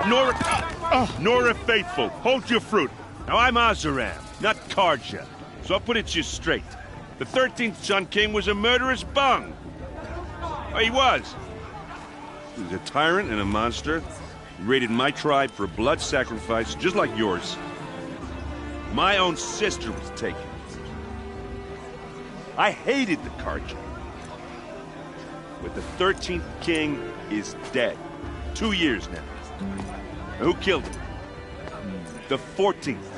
Nora Faithful. Hold your fruit. Now I'm Azaram, not Karja. So I'll put it to you straight. The 13th Sun King was a murderous bung. Oh, he was. He was a tyrant and a monster. He raided my tribe for a blood sacrifice, just like yours. My own sister was taken. I hated the Karja. But the 13th king is dead. 2 years now. Who killed him? The 14th.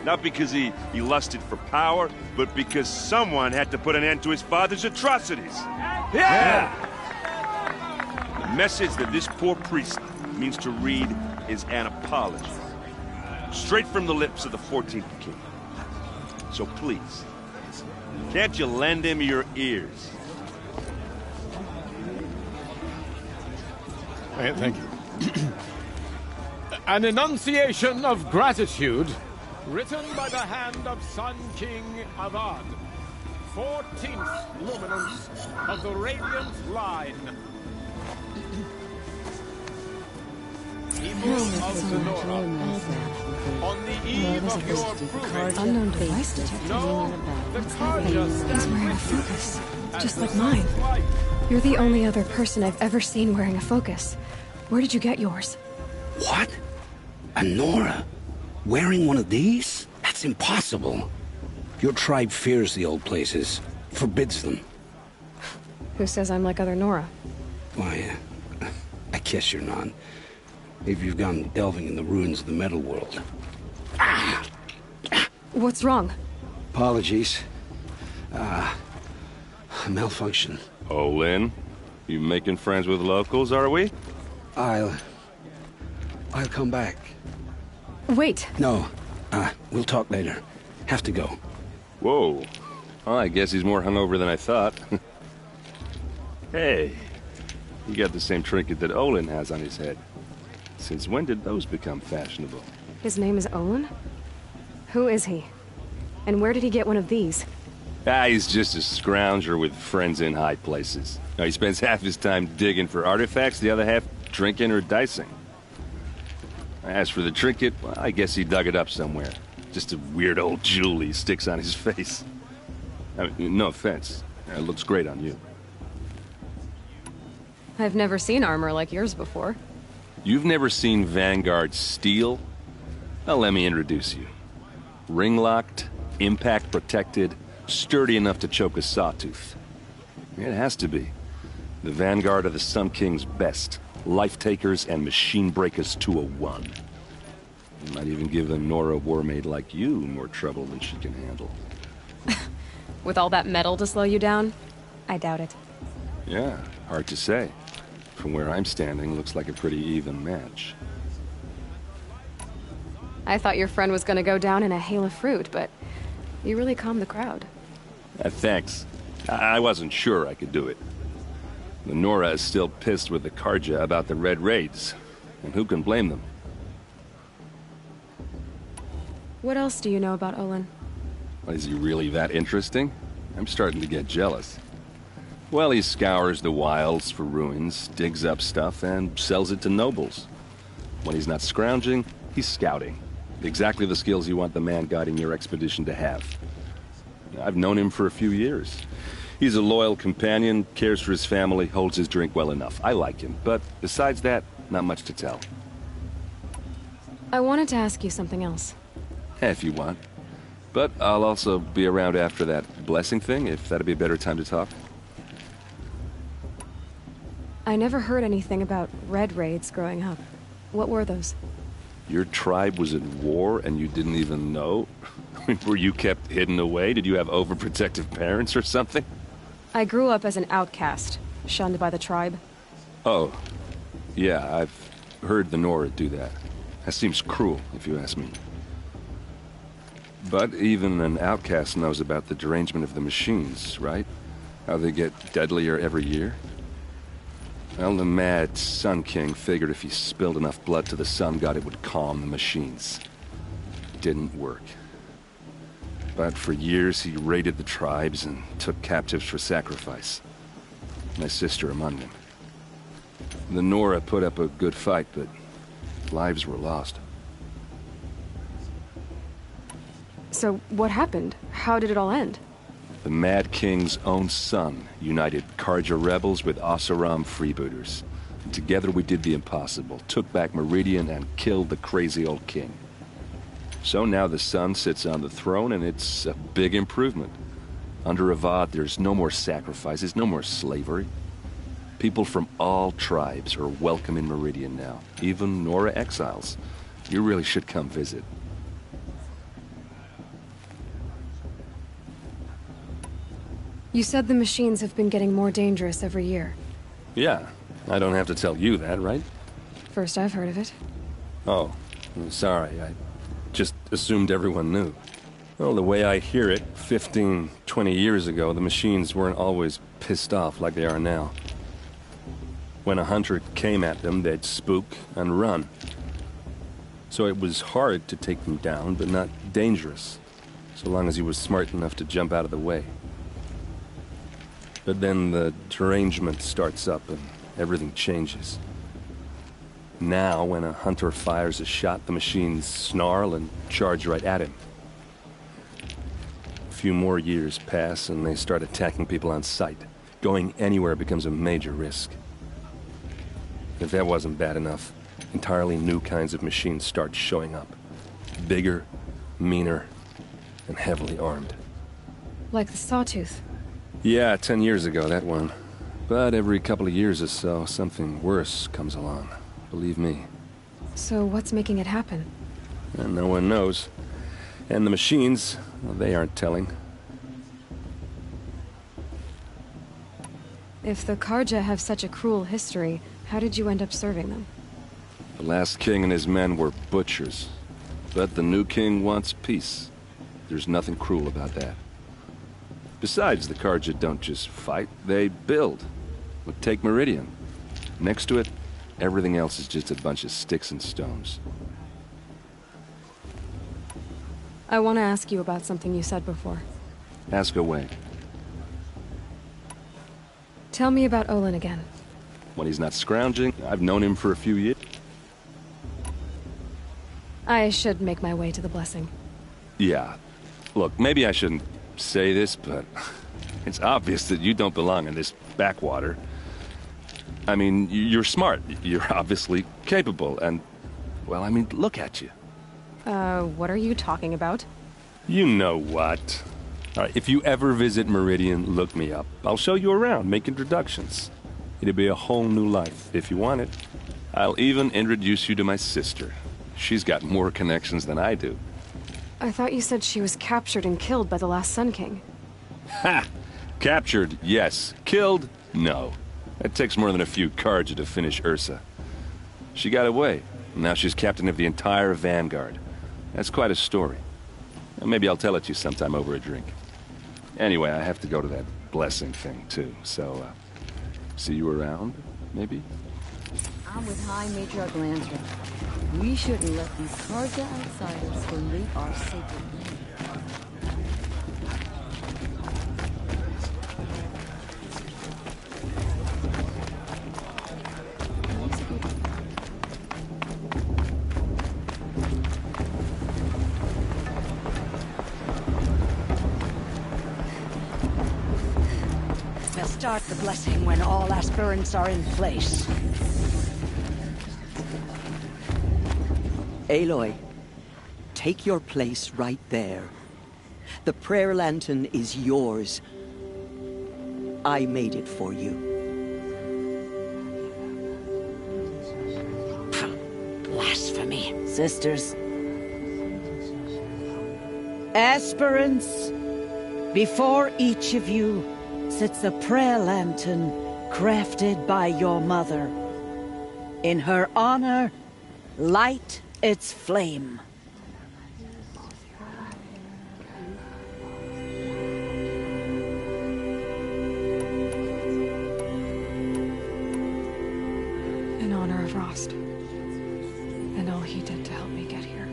Not because he lusted for power, but because someone had to put an end to his father's atrocities. Yeah! The message that this poor priest means to read is an apology. Straight from the lips of the 14th king. So please, can't you lend him your ears? Thank you. An enunciation of gratitude written by the hand of Sun King Avad, 14th luminance of the Radiant Line. People of Sonora, on the eve of your proving, Unknown device detected. no, the Karja He's stand wearing a with you. focus, just like mine. You're the only other person I've ever seen wearing a focus. Where did you get yours? What? A Nora? Wearing one of these? That's impossible. Your tribe fears the old places, forbids them. Who says I'm like other Nora? Why, I guess you're not. If you've gone delving in the ruins of the metal world. What's wrong? Apologies. A malfunction. Oh, Lynn, you making friends with locals, are we? I'll come back. Wait. No, we'll talk later. Have to go. Whoa. Well, I guess he's more hungover than I thought. Hey, you got the same trinket that Olin has on his head. Since when did those become fashionable? His name is Olin? Who is he? And where did he get one of these? He's just a scrounger with friends in high places. Now, he spends half his time digging for artifacts, the other half drinking or dicing. As for the trinket, well, I guess he dug it up somewhere. Just a weird old jewel he sticks on his face. I mean, no offense. It looks great on you. I've never seen armor like yours before. You've never seen Vanguard steel? Well, let me introduce you. Ring-locked, impact-protected, sturdy enough to choke a sawtooth. It has to be. The Vanguard of the Sun King's best. Life-takers and machine breakers to a one. You might even give a Nora Warmaid like you more trouble than she can handle. With all that metal to slow you down? I doubt it. Yeah, hard to say. From where I'm standing, looks like a pretty even match. I thought your friend was gonna go down in a hail of fruit, but you really calmed the crowd. Thanks. I wasn't sure I could do it. The Nora is still pissed with the Karja about the Red Raids, and who can blame them? What else do you know about Olin? Is he really that interesting? I'm starting to get jealous. Well, he scours the wilds for ruins, digs up stuff, and sells it to nobles. When he's not scrounging, he's scouting. Exactly the skills you want the man guiding your expedition to have. I've known him for a few years. He's a loyal companion, cares for his family, holds his drink well enough. I like him, but besides that, not much to tell. I wanted to ask you something else. If you want. But I'll also be around after that blessing thing, if that'd be a better time to talk. I never heard anything about red raids growing up. What were those? Your tribe was at war and you didn't even know? I mean, were you kept hidden away? Did you have overprotective parents or something? I grew up as an outcast, shunned by the tribe. Oh, yeah, I've heard the Nora do that. That seems cruel, if you ask me. But even an outcast knows about the derangement of the machines, right? How they get deadlier every year? Well, the mad Sun King figured if he spilled enough blood to the Sun God, it would calm the machines. Didn't work. But for years, he raided the tribes and took captives for sacrifice. My sister among them. The Nora put up a good fight, but lives were lost. So, what happened? How did it all end? The Mad King's own son united Carja rebels with Oseram freebooters. And together we did the impossible, took back Meridian and killed the crazy old king. So now the son sits on the throne and it's a big improvement. Under Avad there's no more sacrifices, no more slavery. People from all tribes are welcome in Meridian now, even Nora exiles. You really should come visit. You said the machines have been getting more dangerous every year. Yeah, I don't have to tell you that, right? First I've heard of it. Oh, I'm sorry, I just assumed everyone knew. Well, the way I hear it, 15, 20 years ago, the machines weren't always pissed off like they are now. When a hunter came at them, they'd spook and run. So it was hard to take them down, but not dangerous, so long as he was smart enough to jump out of the way. But then the derangement starts up and everything changes. Now, when a hunter fires a shot, the machines snarl and charge right at him. A few more years pass and they start attacking people on sight. Going anywhere becomes a major risk. If that wasn't bad enough, entirely new kinds of machines start showing up. Bigger, meaner, and heavily armed. Like the Sawtooth. Yeah, 10 years ago, that one. But every couple of years or so, something worse comes along. Believe me. So what's making it happen? And no one knows. And the machines, well, they aren't telling. If the Carja have such a cruel history, how did you end up serving them? The last king and his men were butchers. But the new king wants peace. There's nothing cruel about that. Besides, the Carja don't just fight, they build. Look, take Meridian. Next to it, everything else is just a bunch of sticks and stones. I want to ask you about something you said before. Ask away. Tell me about Olin again. When he's not scrounging, I've known him for a few years. I should make my way to the blessing. Yeah. Look, maybe I shouldn't say this, but it's obvious that you don't belong in this backwater. I mean, you're smart. You're obviously capable, and, well, I mean, look at you. What are you talking about? You know what. All right, if you ever visit Meridian, look me up. I'll show you around, make introductions. It'll be a whole new life, if you want it. I'll even introduce you to my sister. She's got more connections than I do. I thought you said she was captured and killed by the last Sun King. Ha! Captured, yes. Killed, no. It takes more than a few Carja to finish Ursa. She got away. Now she's captain of the entire Vanguard. That's quite a story. Maybe I'll tell it to you sometime over a drink. Anyway, I have to go to that blessing thing, too. So, see you around, maybe? I'm with High Matriarch Lansra. We shouldn't let these Carja outsiders pollute our sacred land. We'll start the blessing when all aspirants are in place. Aloy, take your place right there. The prayer lantern is yours. I made it for you. Blasphemy. Sisters. Aspirants, before each of you sits a prayer lantern crafted by your mother. In her honor, light its flame. In honor of Rost. And all he did to help me get here.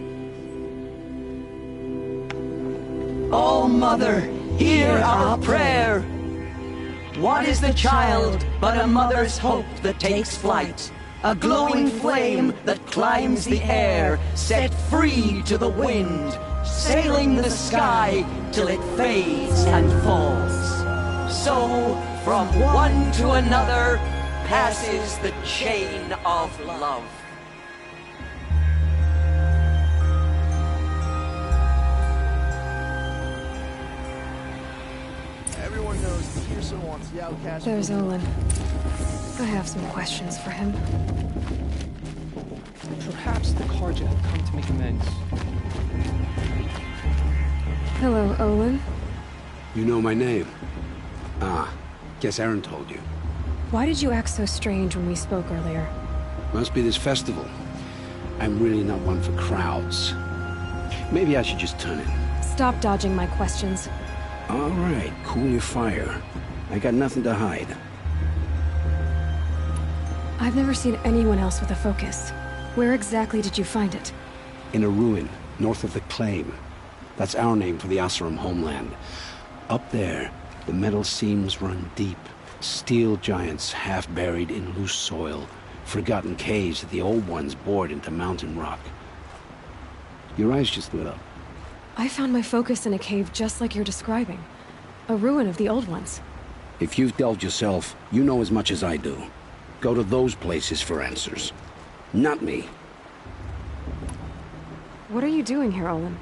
Oh, Mother, hear our prayer. What is the child but a mother's hope that takes flight? A glowing flame that climbs the air, set free to the wind, sailing the sky till it fades and falls. So, from one to another, passes the chain of love. Everyone knows Teersa wants the outcast. There's Olin. I have some questions for him. Perhaps the Carja have come to make amends. Hello, Olin. You know my name? Ah, guess Aaron told you. Why did you act so strange when we spoke earlier? Must be this festival. I'm really not one for crowds. Maybe I should just turn in. Stop dodging my questions. All right, cool your fire. I got nothing to hide. I've never seen anyone else with a focus. Where exactly did you find it? In a ruin, north of the Claim. That's our name for the Oseram homeland. Up there, the metal seams run deep. Steel giants half buried in loose soil. Forgotten caves that the old ones bored into mountain rock. Your eyes just lit up. I found my focus in a cave just like you're describing. A ruin of the old ones. If you've delved yourself, you know as much as I do. Go to those places for answers. Not me. What are you doing here, Olin?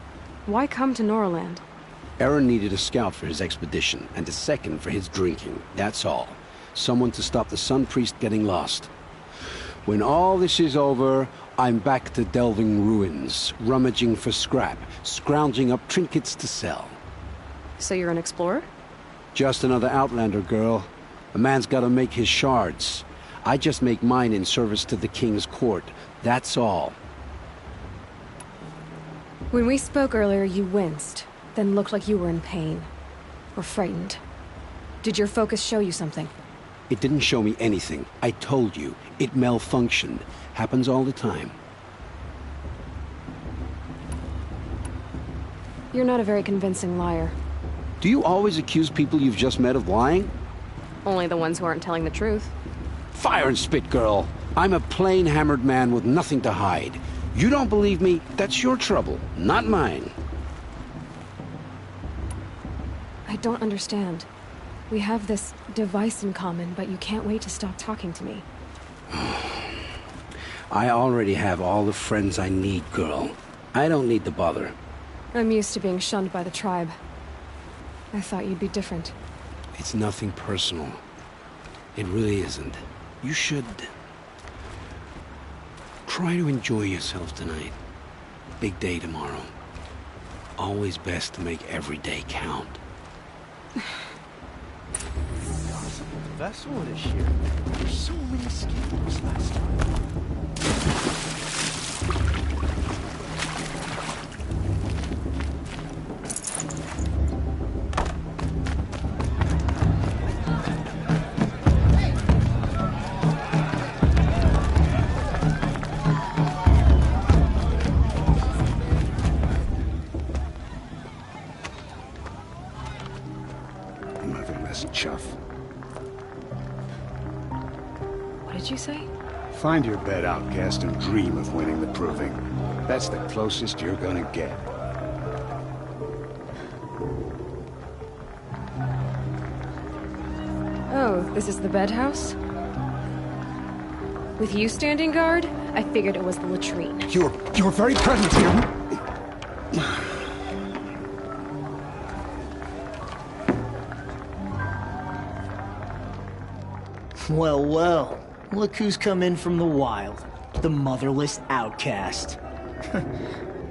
Why come to Norland? Aaron needed a scout for his expedition, and a second for his drinking. That's all. Someone to stop the Sun Priest getting lost. When all this is over, I'm back to delving ruins, rummaging for scrap, scrounging up trinkets to sell. So you're an explorer? Just another Outlander, girl. A man's gotta make his shards. I just make mine in service to the King's court. That's all. When we spoke earlier, you winced, then looked like you were in pain. Or frightened. Did your focus show you something? It didn't show me anything. I told you. It malfunctioned. Happens all the time. You're not a very convincing liar. Do you always accuse people you've just met of lying? Only the ones who aren't telling the truth. Fire and spit, girl. I'm a plain hammered man with nothing to hide. You don't believe me? That's your trouble, not mine. I don't understand. We have this device in common, but you can't wait to stop talking to me. I already have all the friends I need, girl. I don't need the bother. I'm used to being shunned by the tribe. I thought you'd be different. It's nothing personal. It really isn't. You should... try to enjoy yourself tonight. Big day tomorrow. Always best to make every day count. The vessel this year. There's so many scandals last time. Motherless chuff. What did you say? Find your bed, outcast, and dream of winning the proving. That's the closest you're gonna get. Oh, this is the bedhouse? With you standing guard, I figured it was the latrine. Your very presence here... Well, well. Look who's come in from the wild. The motherless outcast.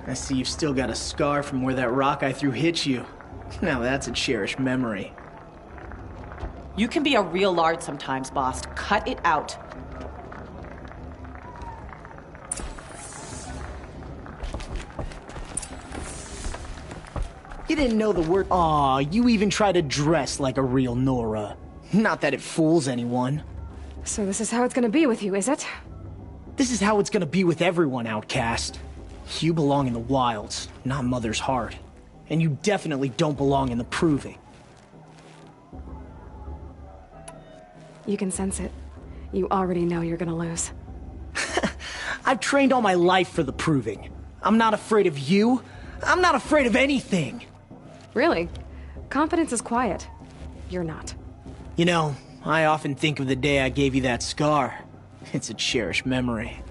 I see you've still got a scar from where that rock I threw hit you. Now that's a cherished memory. You can be a real lard sometimes, boss. Cut it out. You didn't know the word. Aw, you even try to dress like a real Nora. Not that it fools anyone. So this is how it's gonna be with you, is it? This is how it's gonna be with everyone, outcast. You belong in the wilds, not Mother's Heart. And you definitely don't belong in the Proving. You can sense it. You already know you're gonna lose. I've trained all my life for the Proving. I'm not afraid of you. I'm not afraid of anything. Really? Confidence is quiet. You're not. You know, I often think of the day I gave you that scar. It's a cherished memory.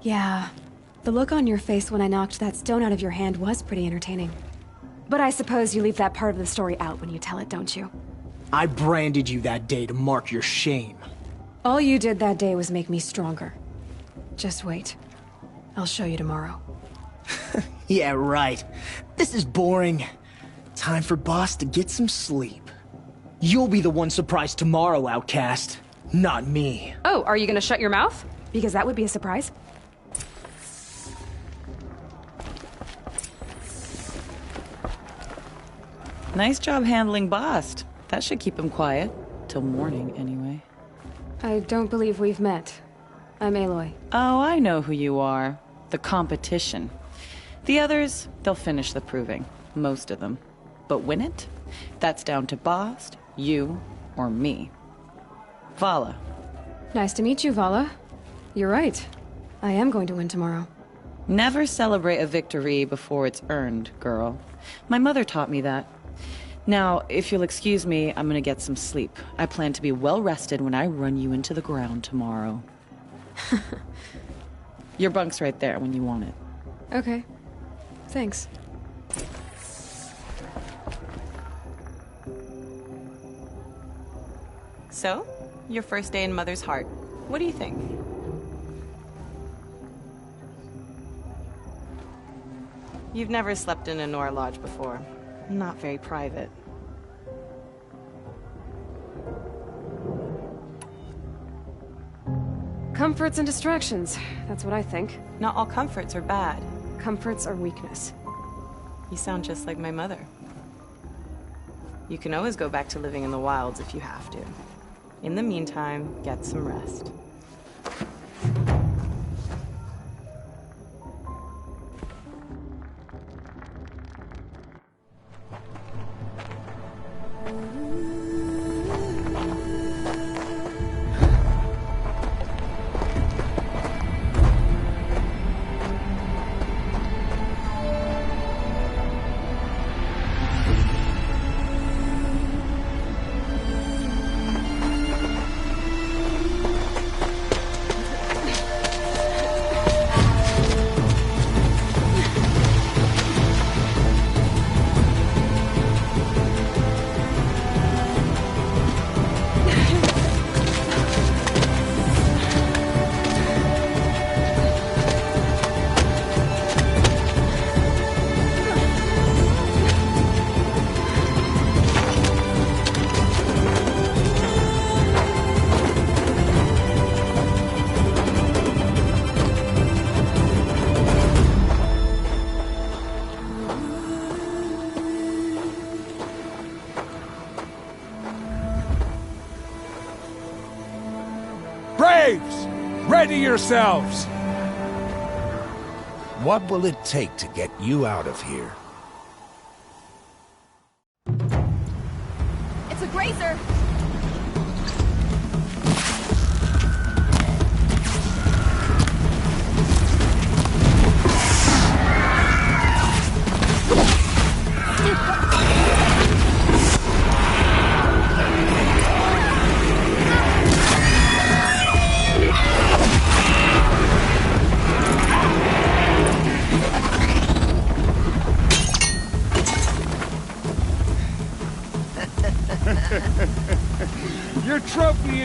Yeah. The look on your face when I knocked that stone out of your hand was pretty entertaining. But I suppose you leave that part of the story out when you tell it, don't you? I branded you that day to mark your shame. All you did that day was make me stronger. Just wait. I'll show you tomorrow. Yeah, right. This is boring. Time for Boss to get some sleep. You'll be the one surprised tomorrow, outcast. Not me. Oh, are you gonna shut your mouth? Because that would be a surprise. Nice job handling Bast. That should keep him quiet. Till morning, anyway. I don't believe we've met. I'm Aloy. Oh, I know who you are. The competition. The others, they'll finish the Proving. Most of them. But win it? That's down to Bast, you, or me. Vala. Nice to meet you, Vala. You're right. I am going to win tomorrow. Never celebrate a victory before it's earned, girl. My mother taught me that. Now, if you'll excuse me, I'm gonna get some sleep. I plan to be well rested when I run you into the ground tomorrow. Your bunk's right there when you want it. Okay. Thanks. So, your first day in Mother's Heart. What do you think? You've never slept in a Nora lodge before. Not very private. Comforts and distractions. That's what I think. Not all comforts are bad. Comforts are weakness. You sound just like my mother. You can always go back to living in the wilds if you have to. In the meantime, get some rest. Braves! Ready yourselves! What will it take to get you out of here? It's a grazer!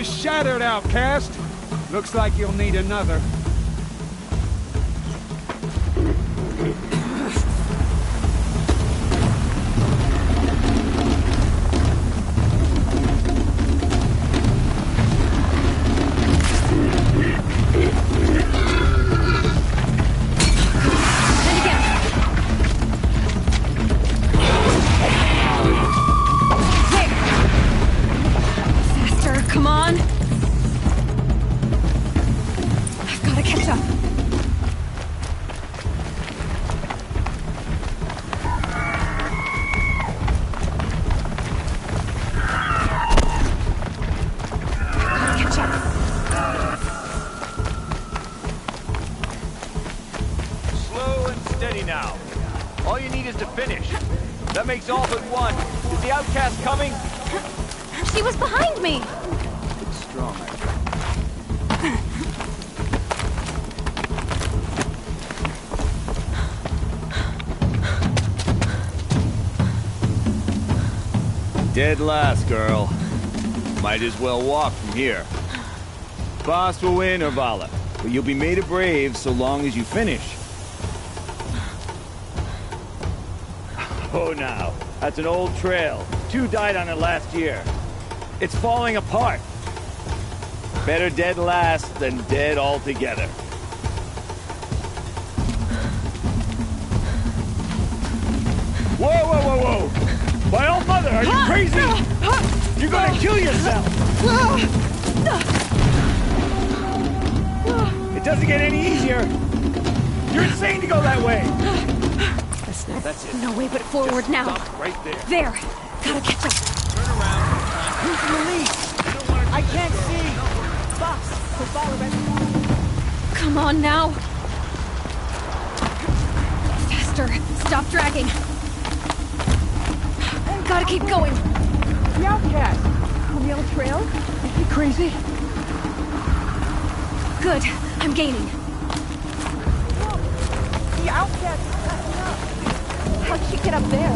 shattered, outcast. Looks like you'll need another. All but one. Is the outcast coming? She was behind me! It's strong. Dead last, girl. Might as well walk from here. Boss will win, Urvala, but you'll be made a brave so long as you finish. Oh, now. That's an old trail. 2 died on it last year. It's falling apart. Better dead last than dead altogether. Whoa, whoa, whoa, whoa! My old mother, are you crazy? You're gonna kill yourself! It doesn't get any easier! You're insane to go that way! That's it. No way but forward just now. Stop right there. There. Gotta catch up. Turn around. Who's in the lead? I can't see. Box, follow it. Come on now. Faster. Stop dragging. Gotta keep going. The outcast. On the old trail? Is he crazy? Good. I'm gaining. The outcast is catching up. How'd she get up there?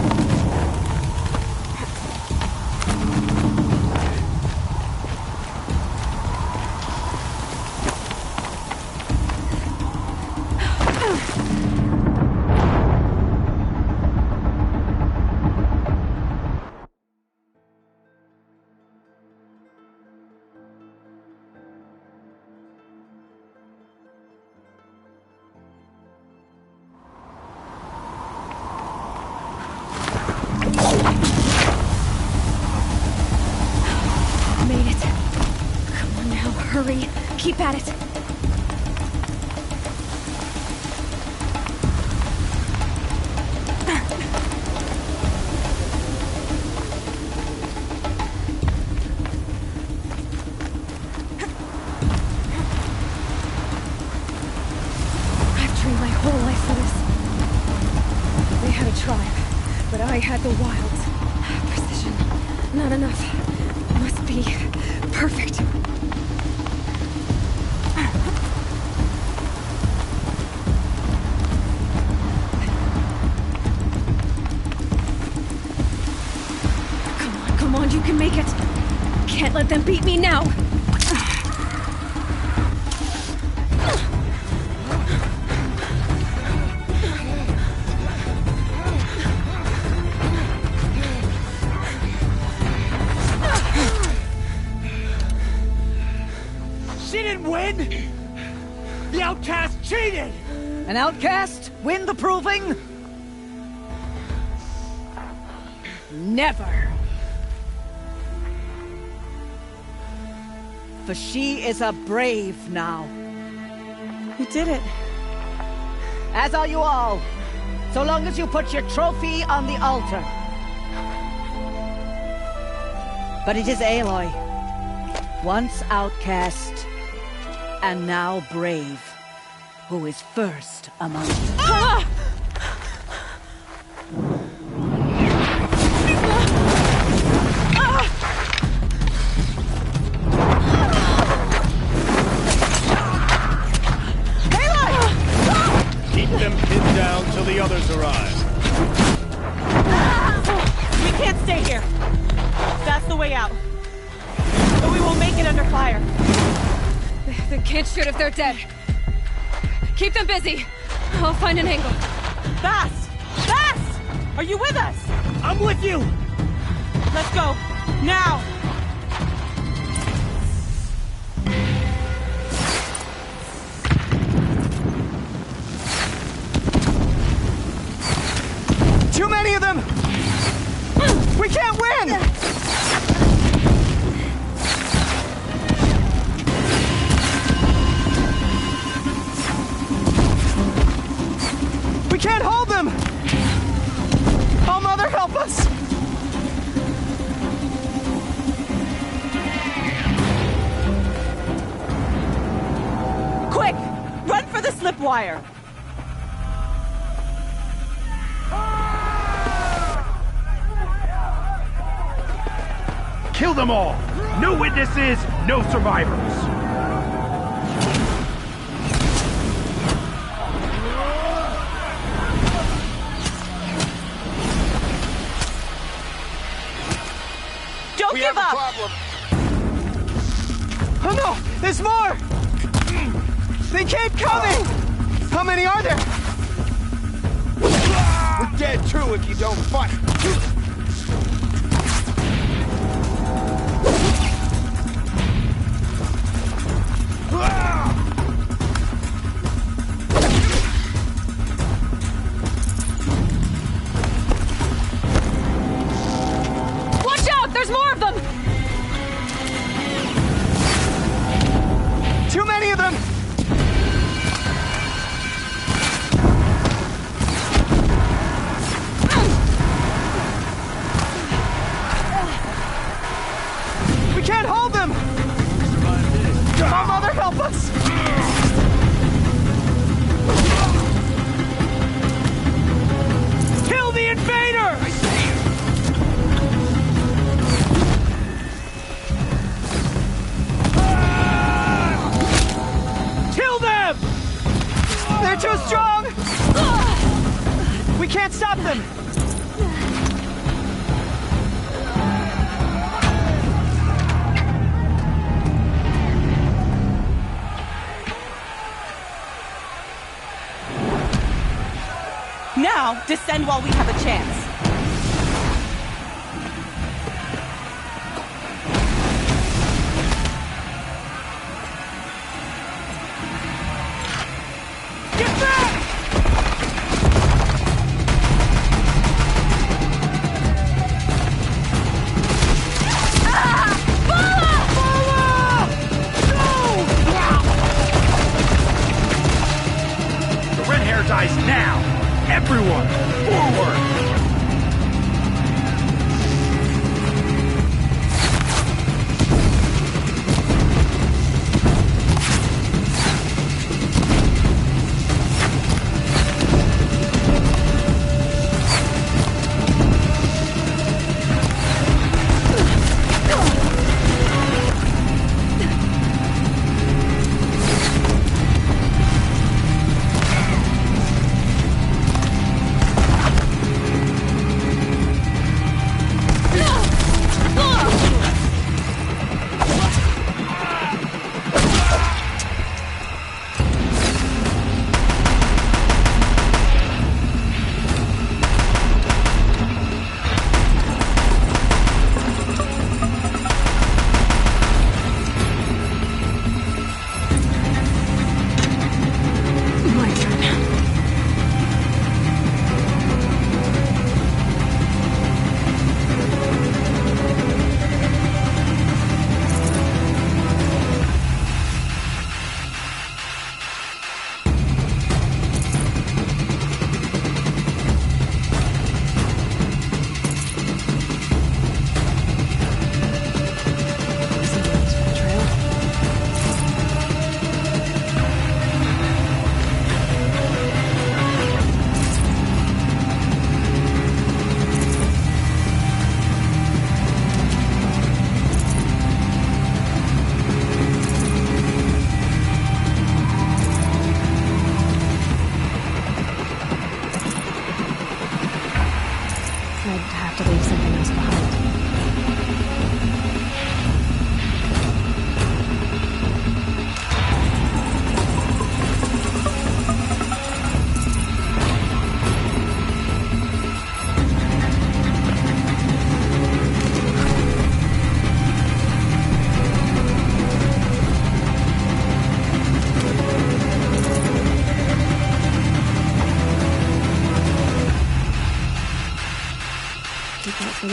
Hurry. Keep at it. I've trained my whole life for this. They had a tribe, but I had the wilds. Precision. Not enough. Must be perfect. Come on, you can make it. Can't let them beat me now. She didn't win! The outcast cheated! An outcast win the proving? Never. For she is a brave now. You did it. As are you all. So long as you put your trophy on the altar. But it is Aloy, once outcast, and now brave, who is first among us. Ah! Keep them pinned down till the others arrive. We can't stay here. That's the way out. But we will make it under fire. They can't shoot if they're dead. Keep them busy. I'll find an angle. Bast! Bast! Are you with us? I'm with you! Let's go. Now! Too many of them! We can't win! We can't hold them! Oh, Mother, help us! Quick! Run for the slip wire! Kill them all! No witnesses, no survivors! Don't give up! Oh no! There's more! They keep coming! How many are there? We're dead too if you don't fight! Watch out! There's more of them! Too many of them! We can't hold them! Oh, Mother, help us! Kill the invader! Kill them! They're too strong! We can't stop them! Now, descend while we have a chance. Get back! The red hair dies now! Everyone, forward!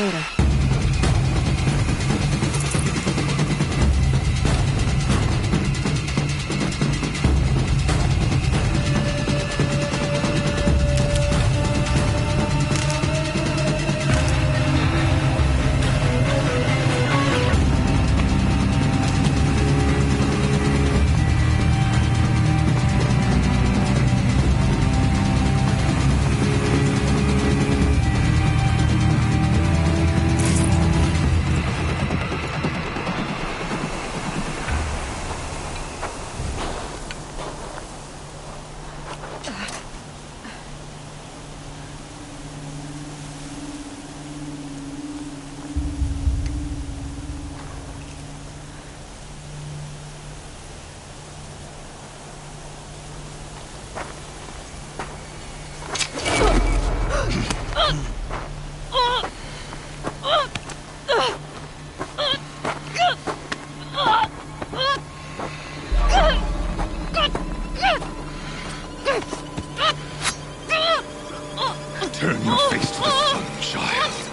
later. Turn your face to the sun, child.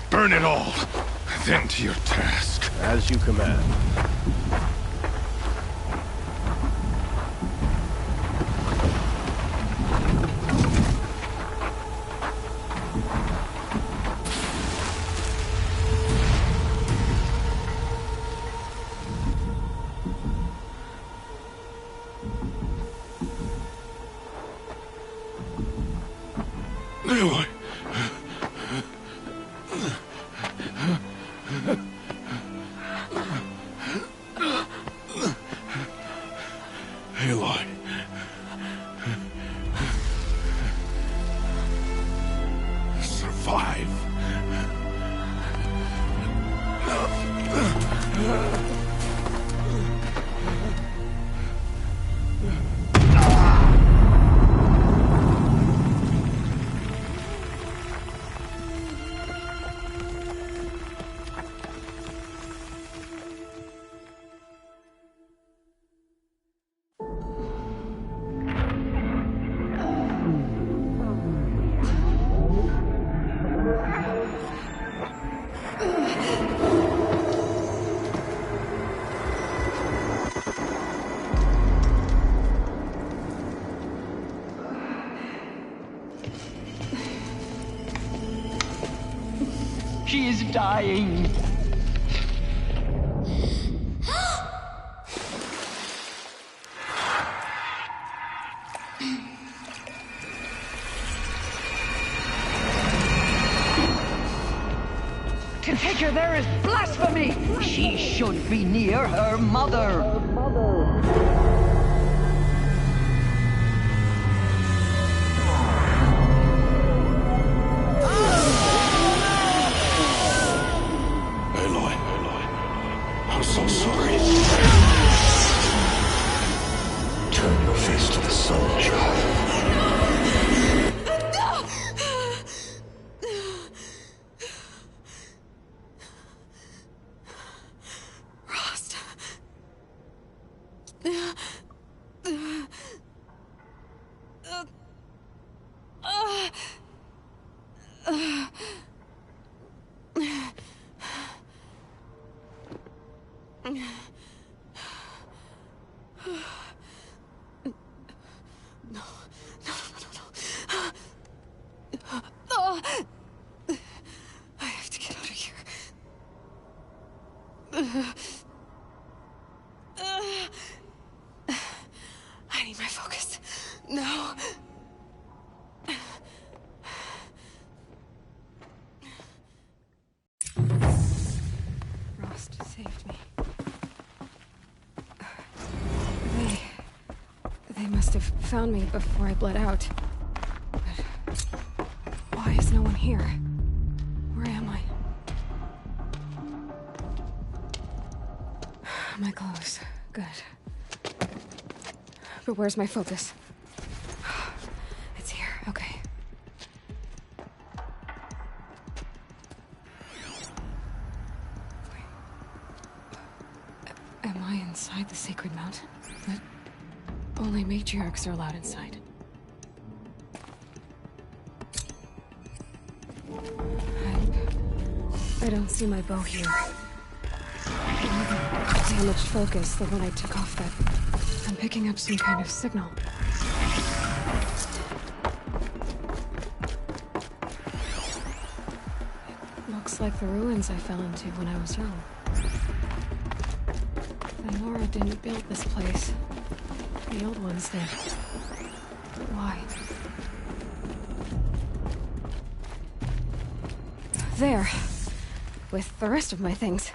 Burn it all, then to your task. As you command. Aloy. Aloy. Survive. She is dying. To take her there is blasphemy. She should be near her mother. I'm so sorry. Turn your face to the sun, child. Rost. must have found me before I bled out. But why is no one here? Where am I? My clothes. Good. But where's my focus? It's here. Okay. Am I inside the sacred mountain? But only matriarchs are allowed inside. I don't see my bow here. Damaged focus, the one I took off that. I'm picking up some kind of signal. It looks like the ruins I fell into when I was young. The Nora didn't build this place. The old ones did. But why? There. With the rest of my things.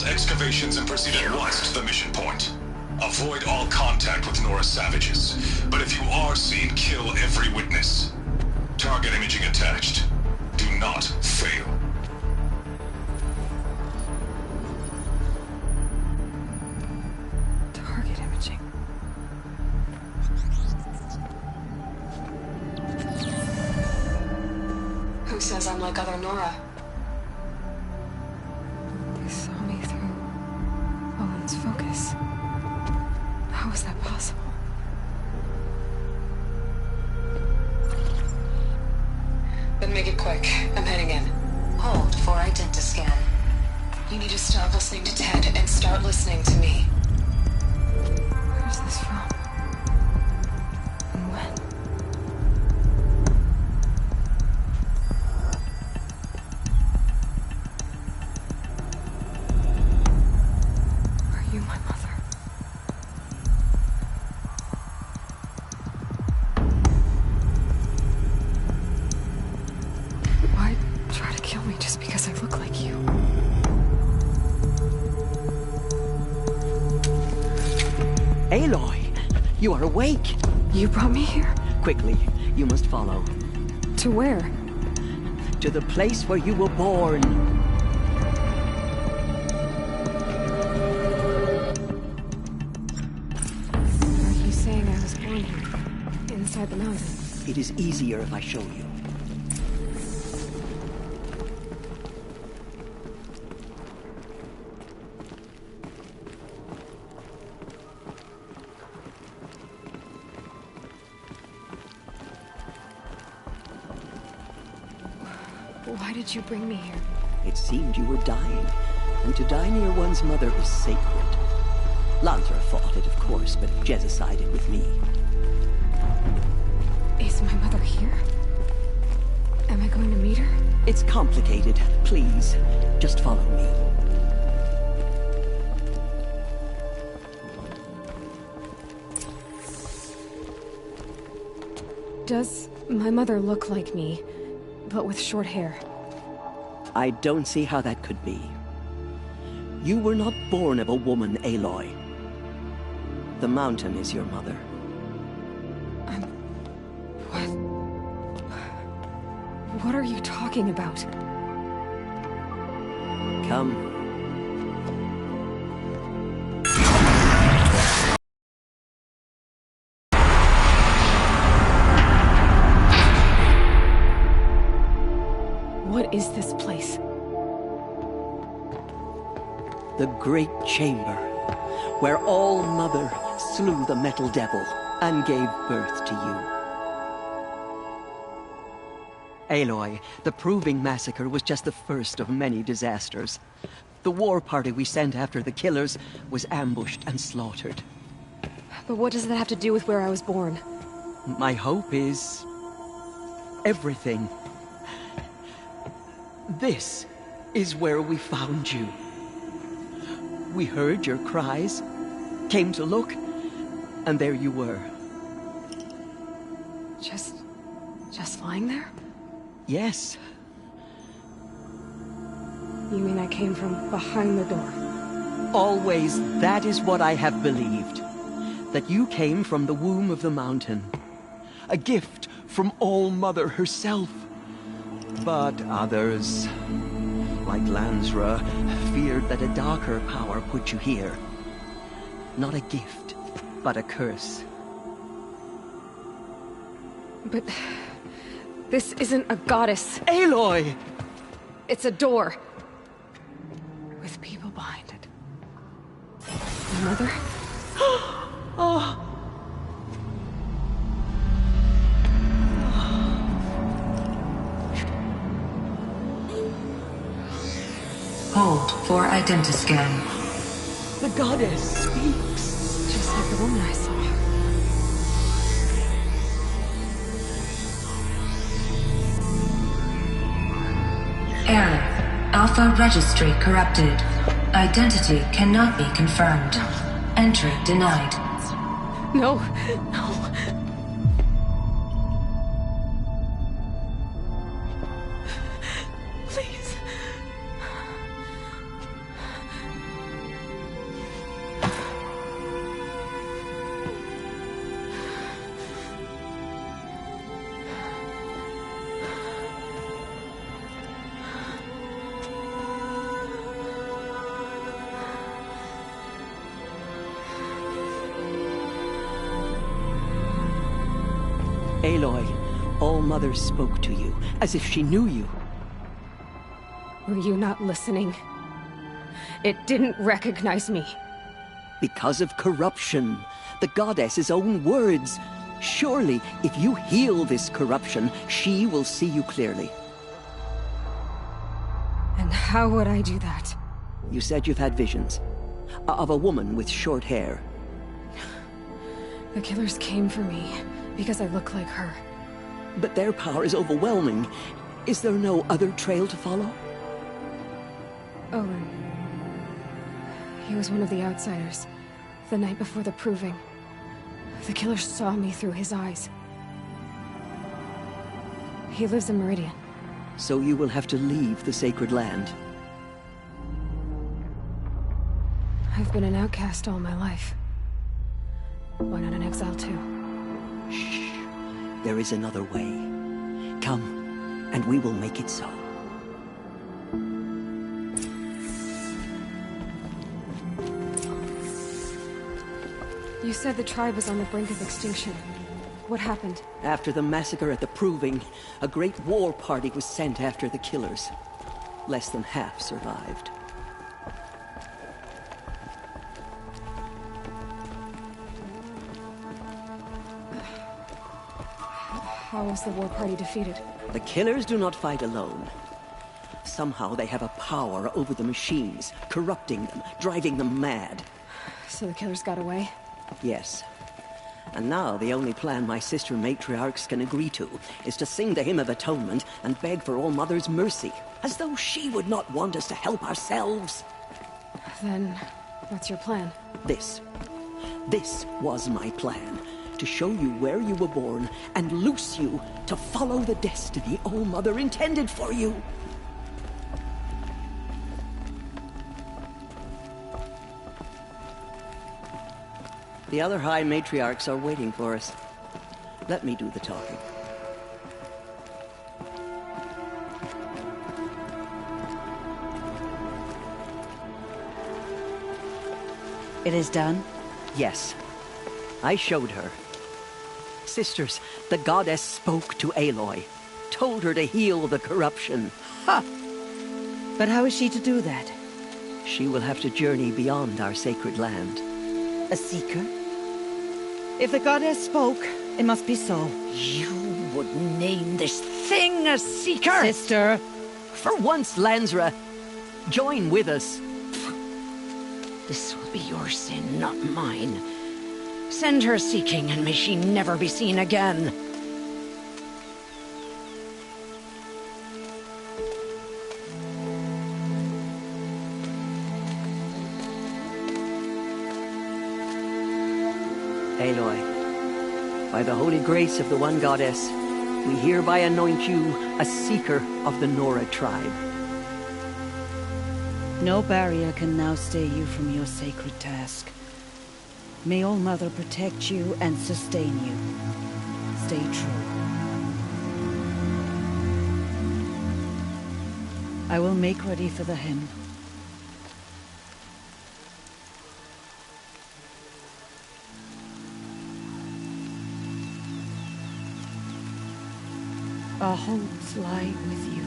Excavations and proceed at once to the mission point. Avoid all contact with Nora savages, but if you are seen, kill every witness. Target imaging attached. Do not fail. Target imaging. Who says I'm like other Nora? Focus. How is that possible? Then make it quick. I'm heading in. Hold for identiscan. You need to stop listening to Ted and start listening to me. Where's this from? And when? My mother. Why try to kill me just because I look like you? Aloy, you are awake. You brought me here? Quickly, you must follow. To where? To the place where you were born. Inside the mountain. It is easier if I show you. Why did you bring me here? It seemed you were dying, and to die near one's mother is sacred. Lantra fought it, of course, but Jezza sided with me. Is my mother here? Am I going to meet her? It's complicated. Please, just follow me. Does my mother look like me, but with short hair? I don't see how that could be. You were not born of a woman, Aloy. The mountain is your mother. What are you talking about? Come. What is this place? The Great Chamber, where All-Mother slew the Metal Devil and gave birth to you. Aloy, the Proving Massacre was just the first of many disasters. The war party we sent after the killers was ambushed and slaughtered. But what does that have to do with where I was born? My hope is... everything. This is where we found you. We heard your cries, came to look, and there you were. Just lying there? Yes. You mean I came from behind the door? Always, that is what I have believed. That you came from the womb of the mountain. A gift from All-Mother herself. But others, like Lansra, feared that a darker power put you here. Not a gift, but a curse. But... this isn't a goddess. Aloy! It's a door. With people behind it. My mother? Oh! Hold for identiscan. The goddess speaks. Just like the woman I saw. Error. Alpha registry corrupted. Identity cannot be confirmed. Entry denied. No, no. Please. Aloy, All-Mother spoke to you, as if she knew you. Were you not listening? It didn't recognize me. Because of corruption. The goddess's own words. Surely, if you heal this corruption, she will see you clearly. And how would I do that? You said you've had visions. Of a woman with short hair. The killers came for me. Because I look like her. But their power is overwhelming. Is there no other trail to follow? Owen. He was one of the outsiders. The night before the Proving. The killer saw me through his eyes. He lives in Meridian. So you will have to leave the sacred land. I've been an outcast all my life. Why not an exile too? Shh. There is another way. Come, and we will make it so. You said the tribe was on the brink of extinction. What happened? After the massacre at the Proving, a great war party was sent after the killers. Less than half survived. How was the war party defeated? The killers do not fight alone. Somehow they have a power over the machines, corrupting them, driving them mad. So the killers got away? Yes. And now the only plan my sister matriarchs can agree to is to sing the Hymn of Atonement and beg for All-Mother's mercy, as though she would not want us to help ourselves. Then, what's your plan? This was my plan. To show you where you were born and loose you to follow the destiny All-Mother intended for you. The other High Matriarchs are waiting for us. Let me do the talking. It is done? Yes. I showed her. Sisters, the goddess spoke to Aloy. Told her to heal the corruption. Ha! But how is she to do that? She will have to journey beyond our sacred land. A seeker? If the goddess spoke, it must be so. You would name this thing a Seeker! Sister! For once, Lansra, join with us. This will be your sin, not mine. Send her seeking, and may she never be seen again. Aloy, by the holy grace of the One Goddess, we hereby anoint you a Seeker of the Nora tribe. No barrier can now stay you from your sacred task. May All Mother protect you and sustain you. Stay true. I will make ready for the hymn. Our hopes lie with you.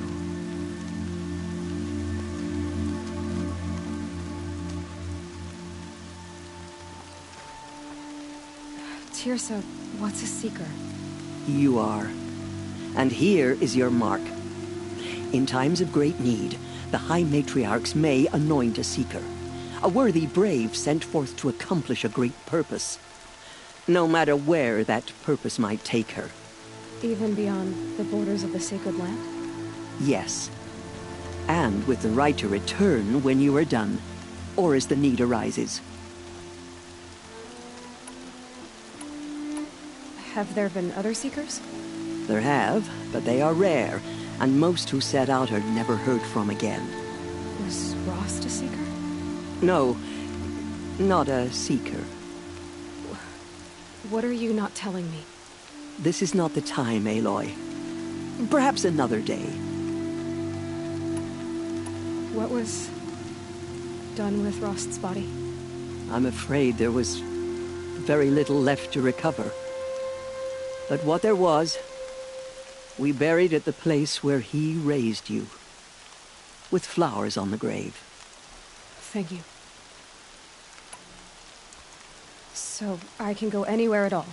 Teersa, what's a Seeker? You are. And here is your mark. In times of great need, the High Matriarchs may anoint a Seeker. A worthy brave sent forth to accomplish a great purpose. No matter where that purpose might take her. Even beyond the borders of the Sacred Land? Yes. And with the right to return when you are done, or as the need arises. Have there been other Seekers? There have, but they are rare, and most who set out are never heard from again. Was Rost a Seeker? No, not a Seeker. What are you not telling me? This is not the time, Aloy. Perhaps another day. What was done with Rost's body? I'm afraid there was very little left to recover. But what there was, we buried at the place where he raised you. With flowers on the grave. Thank you. So I can go anywhere at all?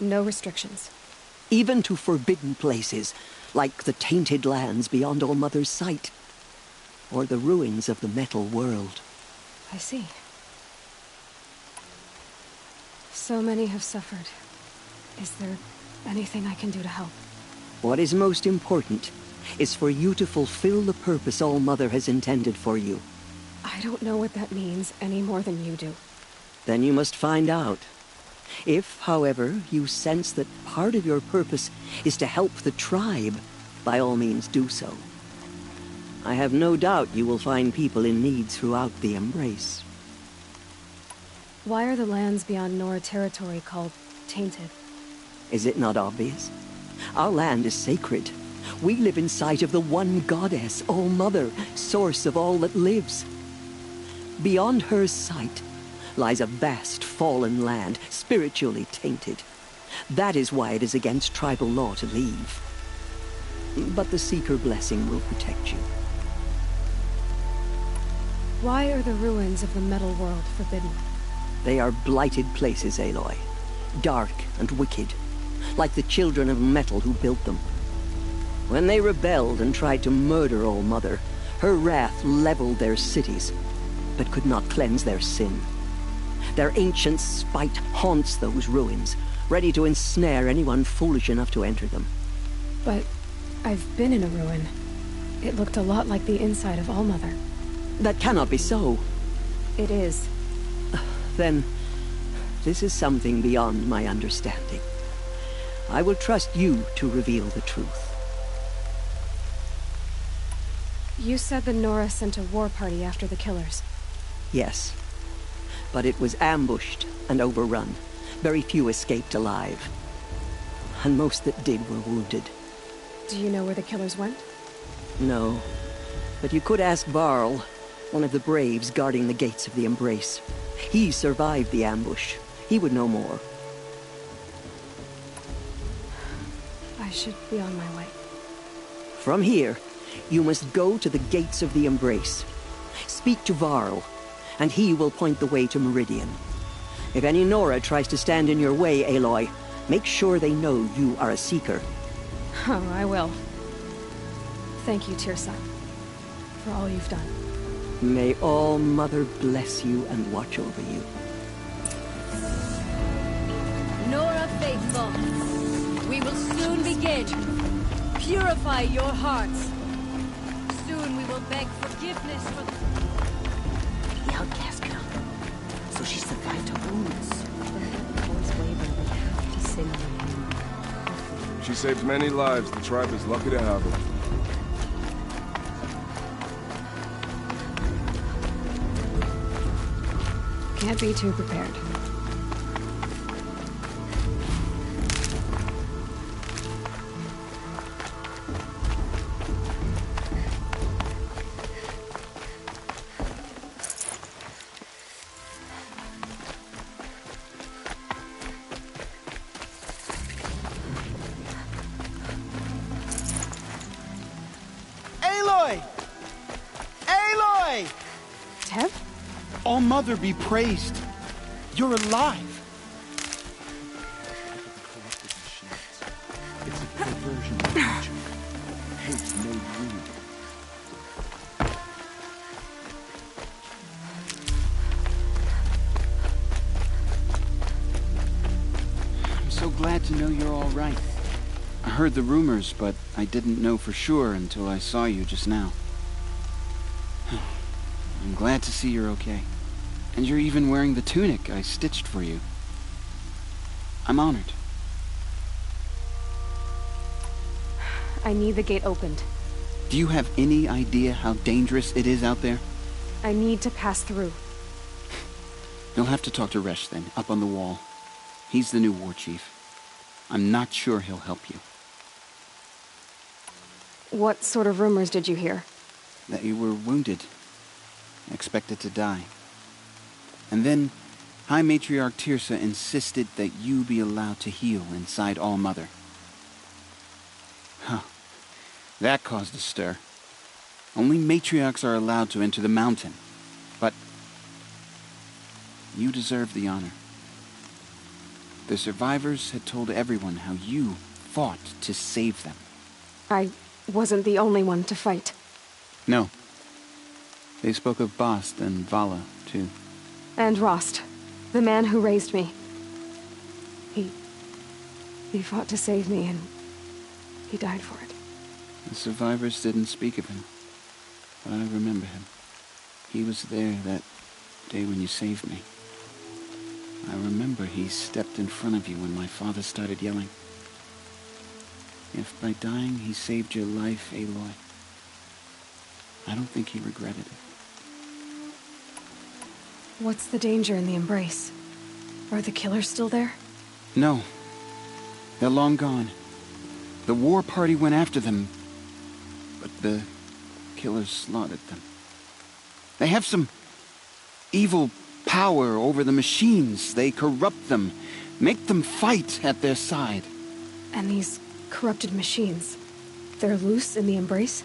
No restrictions? Even to forbidden places, like the tainted lands beyond All Mother's sight. Or the ruins of the metal world. I see. So many have suffered. Is there anything I can do to help? What is most important is for you to fulfill the purpose All Mother has intended for you. I don't know what that means any more than you do. Then you must find out. If, however, you sense that part of your purpose is to help the tribe, by all means do so. I have no doubt you will find people in need throughout the Embrace. Why are the lands beyond Nora territory called tainted? Is it not obvious? Our land is sacred. We live in sight of the One Goddess, All Mother, source of all that lives. Beyond her sight lies a vast fallen land, spiritually tainted. That is why it is against tribal law to leave. But the Seeker blessing will protect you. Why are the ruins of the metal world forbidden? They are blighted places, Aloy. Dark and wicked, like the children of metal who built them. When they rebelled and tried to murder All Mother, her wrath leveled their cities, but could not cleanse their sin. Their ancient spite haunts those ruins, ready to ensnare anyone foolish enough to enter them. But I've been in a ruin. It looked a lot like the inside of All Mother. That cannot be so. It is. Then, this is something beyond my understanding. I will trust you to reveal the truth. You said the Nora sent a war party after the killers. Yes. But it was ambushed and overrun. Very few escaped alive. And most that did were wounded. Do you know where the killers went? No. But you could ask Varl, one of the braves guarding the gates of the Embrace. He survived the ambush. He would know more. I should be on my way. From here, you must go to the gates of the Embrace. Speak to Varl, and he will point the way to Meridian. If any Nora tries to stand in your way, Aloy, make sure they know you are a Seeker, Oh, I will. Thank you, Tirsa, for all you've done. May All Mother bless you and watch over you. Nora Faithful, we will soon begin. Purify your hearts. Soon we will beg forgiveness for The outcast girl. So she survived her wounds. She saved many lives. The tribe is lucky to have her. Can't be too prepared. Aloy! Aloy! Teb? All Mother be praised. You're alive. It's a perversion of nature. Hate made rude. I'm so glad to know you're all right. I heard the rumors, but I didn't know for sure until I saw you just now. I'm glad to see you're okay. And you're even wearing the tunic I stitched for you. I'm honored. I need the gate opened. Do you have any idea how dangerous it is out there? I need to pass through. You'll have to talk to Resh then, up on the wall. He's the new war chief. I'm not sure he'll help you. What sort of rumors did you hear? That you were wounded. Expected to die. And then, High Matriarch Tirsa insisted that you be allowed to heal inside All Mother. Huh. That caused a stir. Only matriarchs are allowed to enter the mountain. But you deserve the honor. The survivors had told everyone how you fought to save them. I wasn't the only one to fight. No. They spoke of Bast and Vala, too. And Rost, the man who raised me. He fought to save me, and he died for it. The survivors didn't speak of him, but I remember him. He was there that day when you saved me. I remember he stepped in front of you when my father started yelling. If by dying he saved your life, Aloy, I don't think he regretted it. What's the danger in the Embrace? Are the killers still there? No. They're long gone. The war party went after them, but the killers slaughtered them. They have some evil power over the machines. They corrupt them, make them fight at their side. And these corrupted machines, they're loose in the Embrace?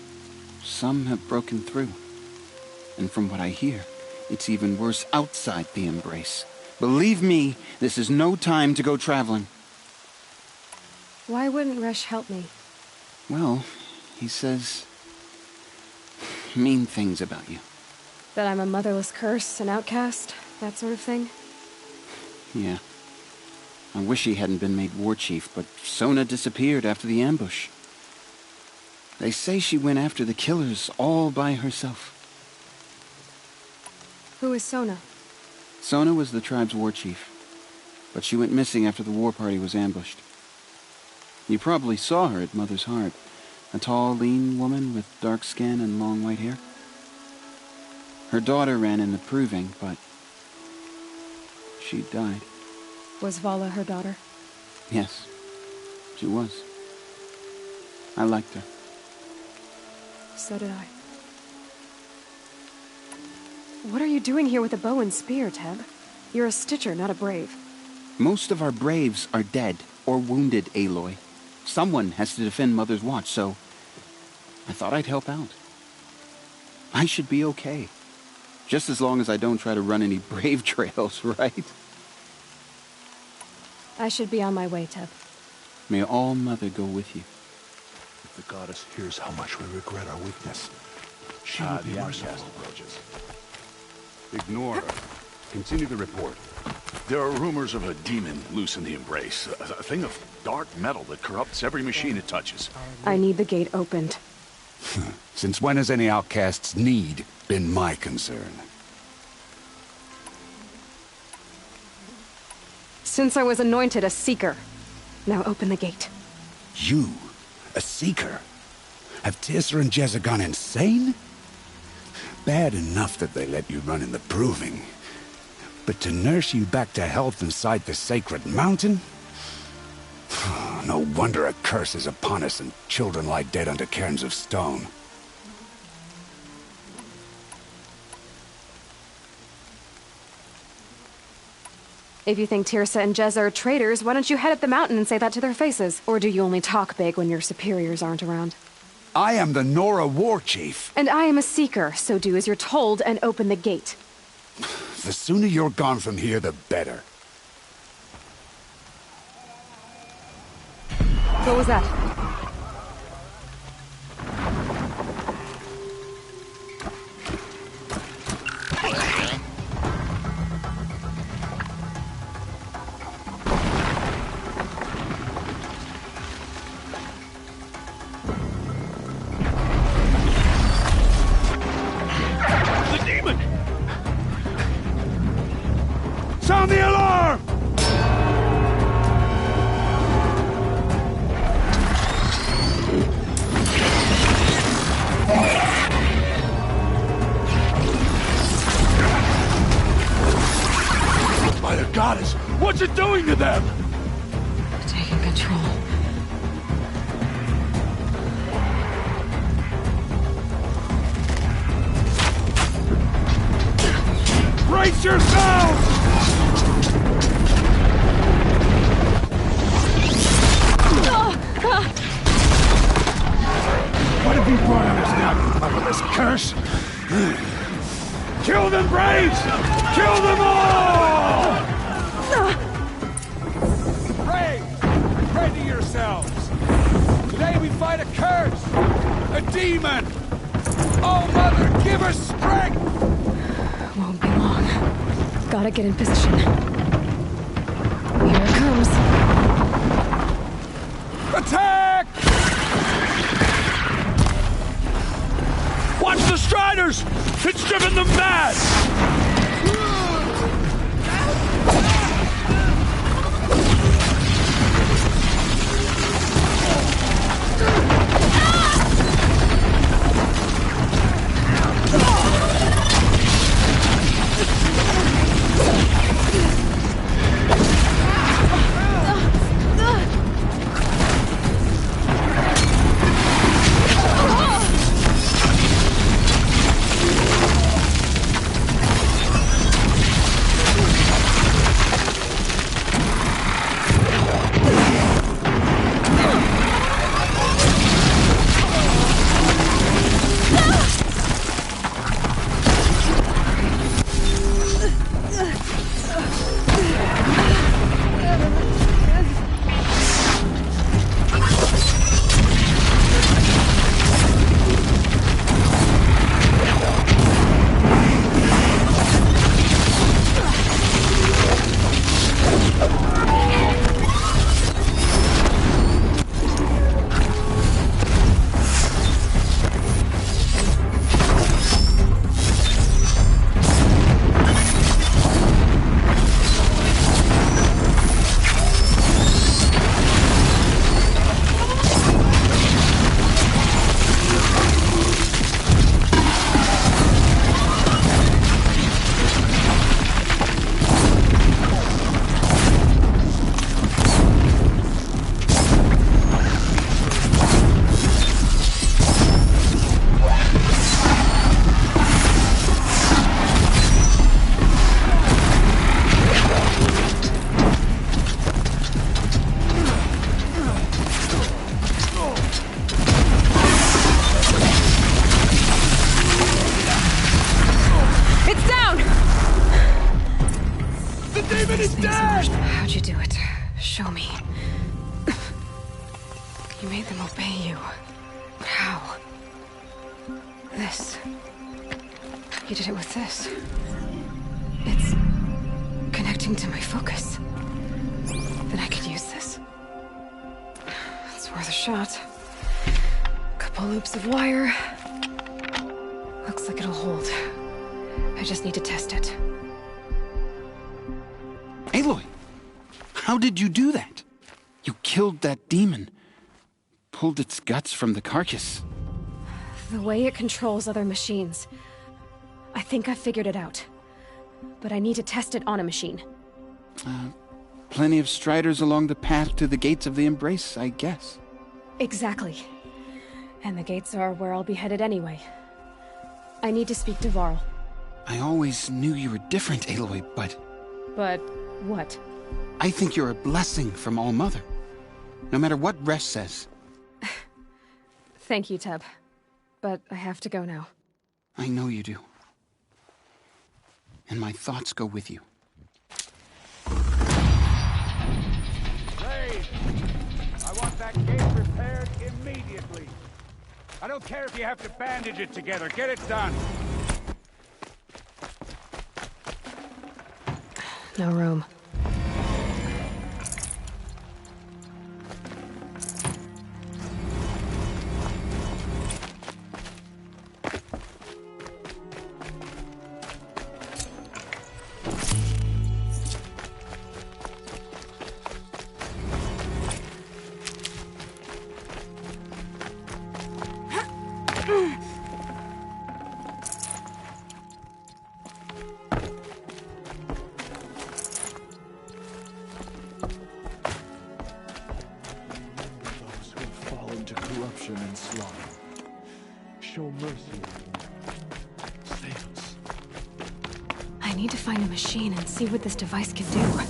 Some have broken through. And from what I hear, it's even worse outside the Embrace. Believe me, this is no time to go traveling. Why wouldn't Resh help me? Well, he says mean things about you. That I'm a motherless curse, an outcast, that sort of thing? Yeah. I wish he hadn't been made war chief, but Sona disappeared after the ambush. They say she went after the killers all by herself. Who is Sona? Sona was the tribe's war chief, but she went missing after the war party was ambushed. You probably saw her at Mother's Heart. A tall, lean woman with dark skin and long white hair. Her daughter ran in the proving, but she died. Was Vala her daughter? Yes, she was. I liked her. So did I. What are you doing here with a bow and spear, Teb? You're a Stitcher, not a Brave. Most of our Braves are dead or wounded, Aloy. Someone has to defend Mother's Watch, so I thought I'd help out. I should be okay. Just as long as I don't try to run any Brave trails, right? I should be on my way, Teb. May All Mother go with you. The goddess hears how much we regret our weakness. She The will be outcast merciful. approaches. Ignore her. Continue the report. There are rumors of a demon loose in the Embrace. A thing of dark metal that corrupts every machine it touches. I need the gate opened. Since when has any outcast's need been my concern? Since I was anointed a Seeker. Now open the gate. You? A Seeker? Have Teersa and Jezza gone insane? Bad enough that they let you run in the Proving. But to nurse you back to health inside the Sacred Mountain? No wonder a curse is upon us and children lie dead under cairns of stone. If you think Teersa and Jezza are traitors, why don't you head up the mountain and say that to their faces? Or do you only talk big when your superiors aren't around? I am the Nora War Chief. And I am a Seeker, so do as you're told and open the gate. The sooner you're gone from here, the better. What was that? The demon! Sound the alarm! By the goddess, what's it doing to them? Taking control. Brace yourselves! What have you brought on us now, motherless curse? Kill them, Braves! Kill them all! Pray to yourselves! Today we fight a curse! A demon! Oh, Mother, give us strength! Won't be long. Gotta get in position. Here it comes. Attack! Watch the Striders! It's driven them mad! How'd you do it? Show me. You made them obey you. You did it with this. It's connecting to my focus. Then I could use this. It's worth a shot. Couple loops of wire. Looks like it'll hold. I just need to test it. Aloy! How did you do that? You killed that demon. Pulled its guts from the carcass. The way it controls other machines. I think I figured it out. But I need to test it on a machine. Plenty of striders along the path to the gates of the Embrace, I guess. Exactly. And the gates are where I'll be headed anyway. I need to speak to Varl. I always knew you were different, Aloy, but... But what? I think you're a blessing from All-Mother. No matter what Resh says. Thank you, Teb. But I have to go now. I know you do. And my thoughts go with you. Brave! I want that gate repaired immediately. I don't care if you have to bandage it together. Get it done. No room. Corruption and slaughter. Show mercy. Save us. I need to find a machine and see what this device can do.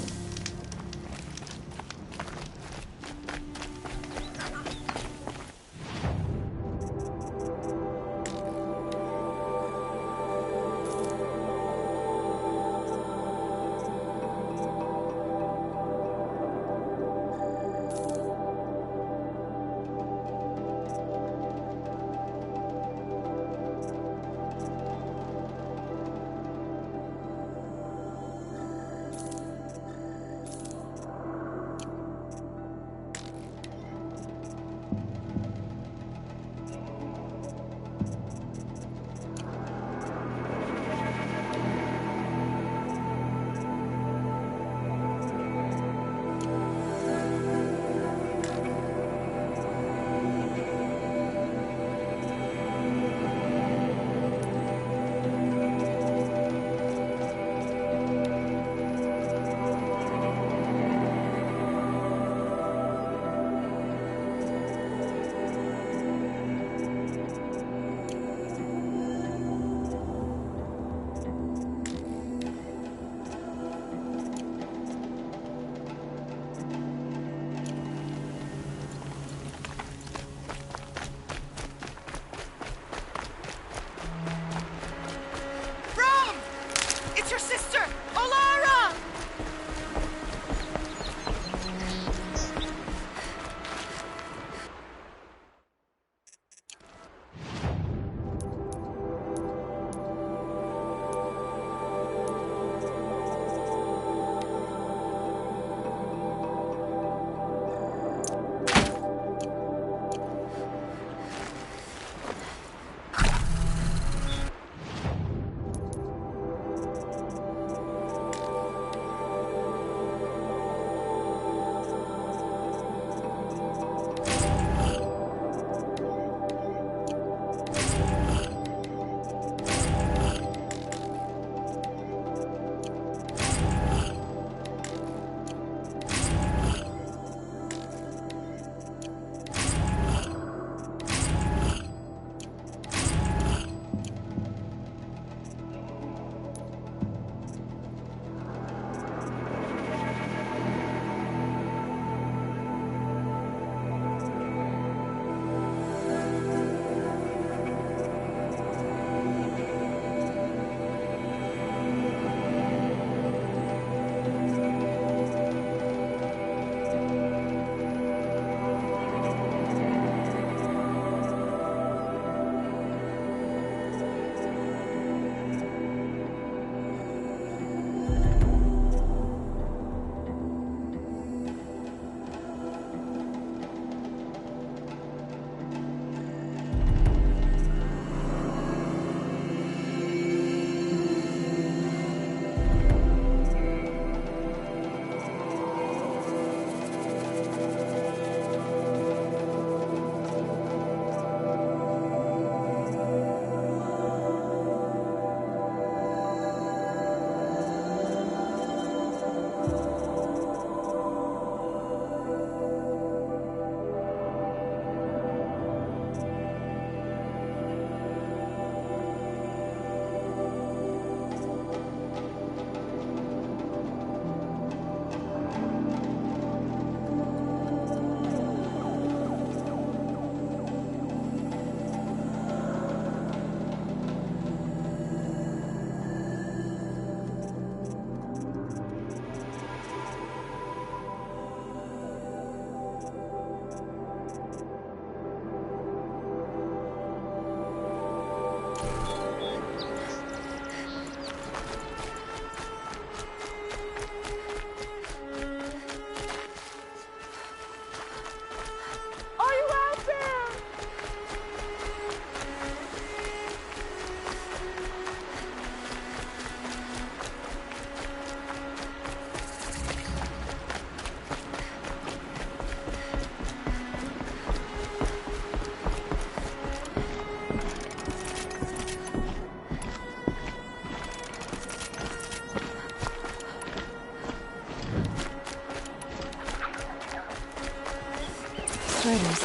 Striders.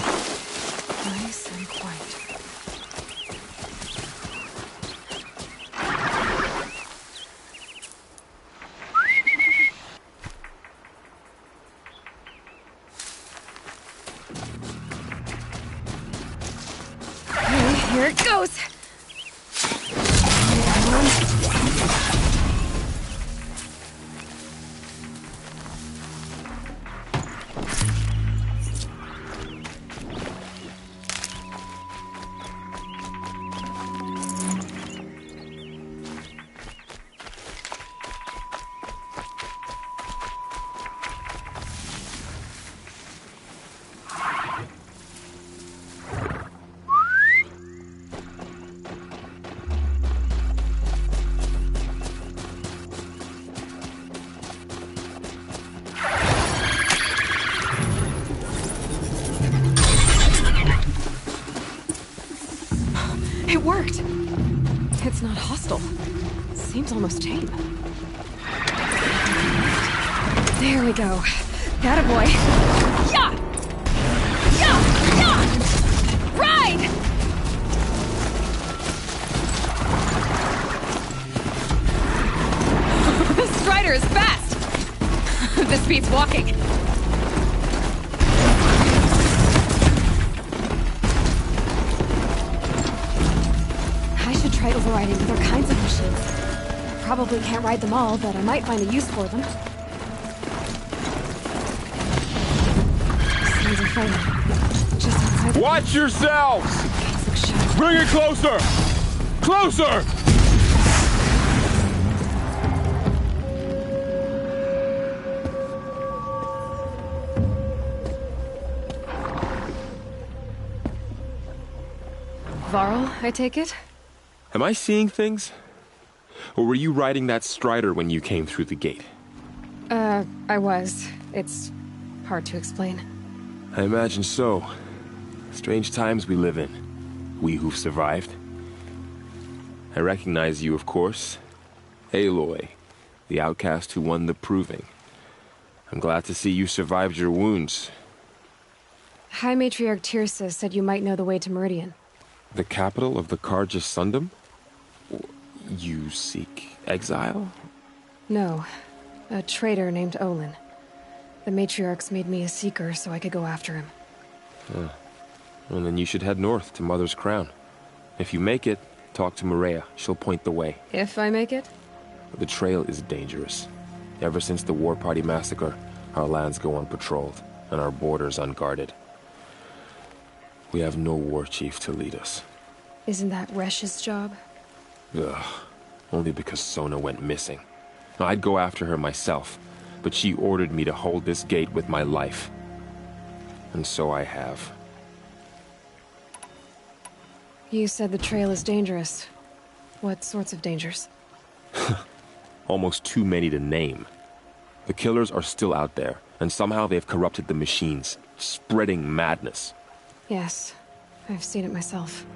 Nice and quiet. Okay, here it goes. It worked! It's not hostile. Seems almost tame. There we go. That a boy. Yeah! Yeah! Yeah! Ride! This Strider is fast! This beats walking. Try overriding other kinds of machines. I probably can't ride them all, but I might find a use for them. Sounds are fighting. Just outside the... Watch yourselves! Bring it closer! Closer! Varl, I take it? Am I seeing things? Or were you riding that Strider when you came through the gate? I was. It's hard to explain. I imagine so. Strange times we live in. We who've survived. I recognize you, of course. Aloy, the outcast who won the Proving. I'm glad to see you survived your wounds. High Matriarch Tirsa said you might know the way to Meridian. The capital of the Carja Sundom? You seek exile? No. A traitor named Olin. The Matriarchs made me a seeker so I could go after him. Well, then you should head north to Mother's Crown. If you make it, talk to Maria. She'll point the way. If I make it? The trail is dangerous. Ever since the War Party massacre, our lands go unpatrolled, and our borders unguarded. We have no war chief to lead us. Isn't that Resh's job? Ugh. Only because Sona went missing. I'd go after her myself, but she ordered me to hold this gate with my life. And so I have. You said the trail is dangerous. What sorts of dangers? Almost too many to name. The killers are still out there, and somehow they've corrupted the machines, spreading madness. Yes, I've seen it myself.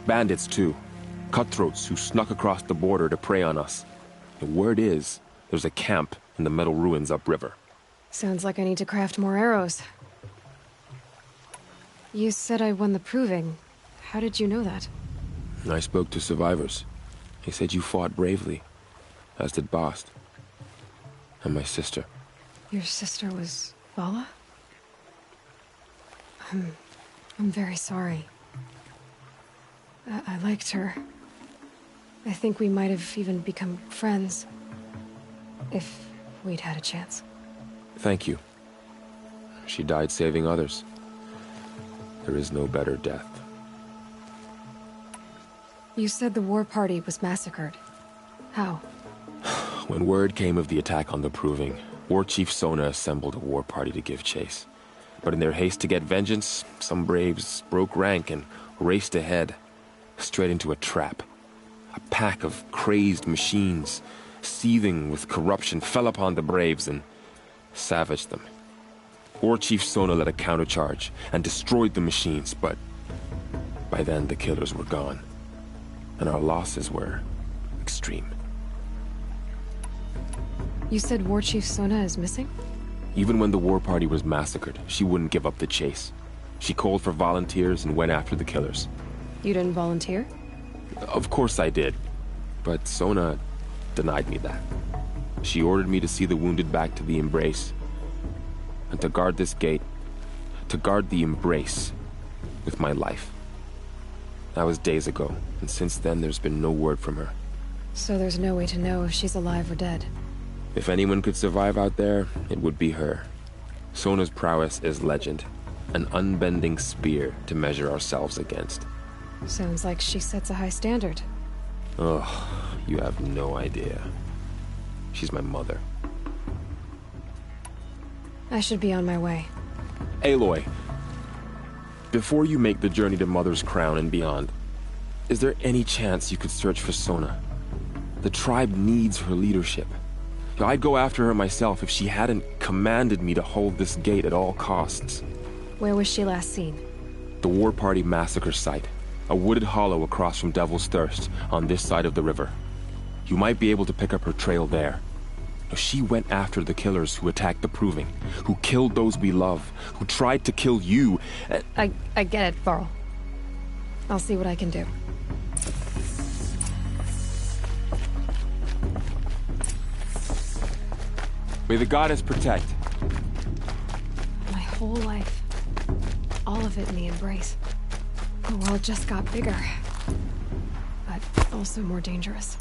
Bandits, too. Cutthroats who snuck across the border to prey on us. The word is, there's a camp in the metal ruins upriver. Sounds like I need to craft more arrows. You said I won the Proving. How did you know that? I spoke to survivors. They said you fought bravely, as did Bast. And my sister. Your sister was Vala? I'm very sorry. I liked her. I think we might have even become friends. If we'd had a chance. Thank you. She died saving others. There is no better death. You said the war party was massacred. How? When word came of the attack on the Proving, War Chief Sona assembled a war party to give chase. But in their haste to get vengeance, some braves broke rank and raced ahead, straight into a trap. A pack of crazed machines, seething with corruption, fell upon the braves and savaged them. War Chief Sona led a countercharge and destroyed the machines, but by then the killers were gone, and our losses were extreme. You said War Chief Sona is missing? Even when the war party was massacred, she wouldn't give up the chase. She called for volunteers and went after the killers. You didn't volunteer? Of course I did, but Sona denied me that. She ordered me to see the wounded back to the Embrace, and to guard this gate, to guard the Embrace with my life. That was days ago, and since then there's been no word from her. So there's no way to know if she's alive or dead. If anyone could survive out there, it would be her. Sona's prowess is legend, an unbending spear to measure ourselves against. Sounds like she sets a high standard. Oh, you have no idea. She's my mother. I should be on my way. Aloy, before you make the journey to Mother's Crown and beyond, is there any chance you could search for Sona? The tribe needs her leadership. I'd go after her myself if she hadn't commanded me to hold this gate at all costs. Where was she last seen? The War Party massacre site. A wooded hollow across from Devil's Thirst, on this side of the river. You might be able to pick up her trail there. She went after the killers who attacked the Proving, who killed those we love, who tried to kill you. I get it, Varl. I'll see what I can do. May the goddess protect. My whole life. All of it in the Embrace. The world just got bigger. But also more dangerous.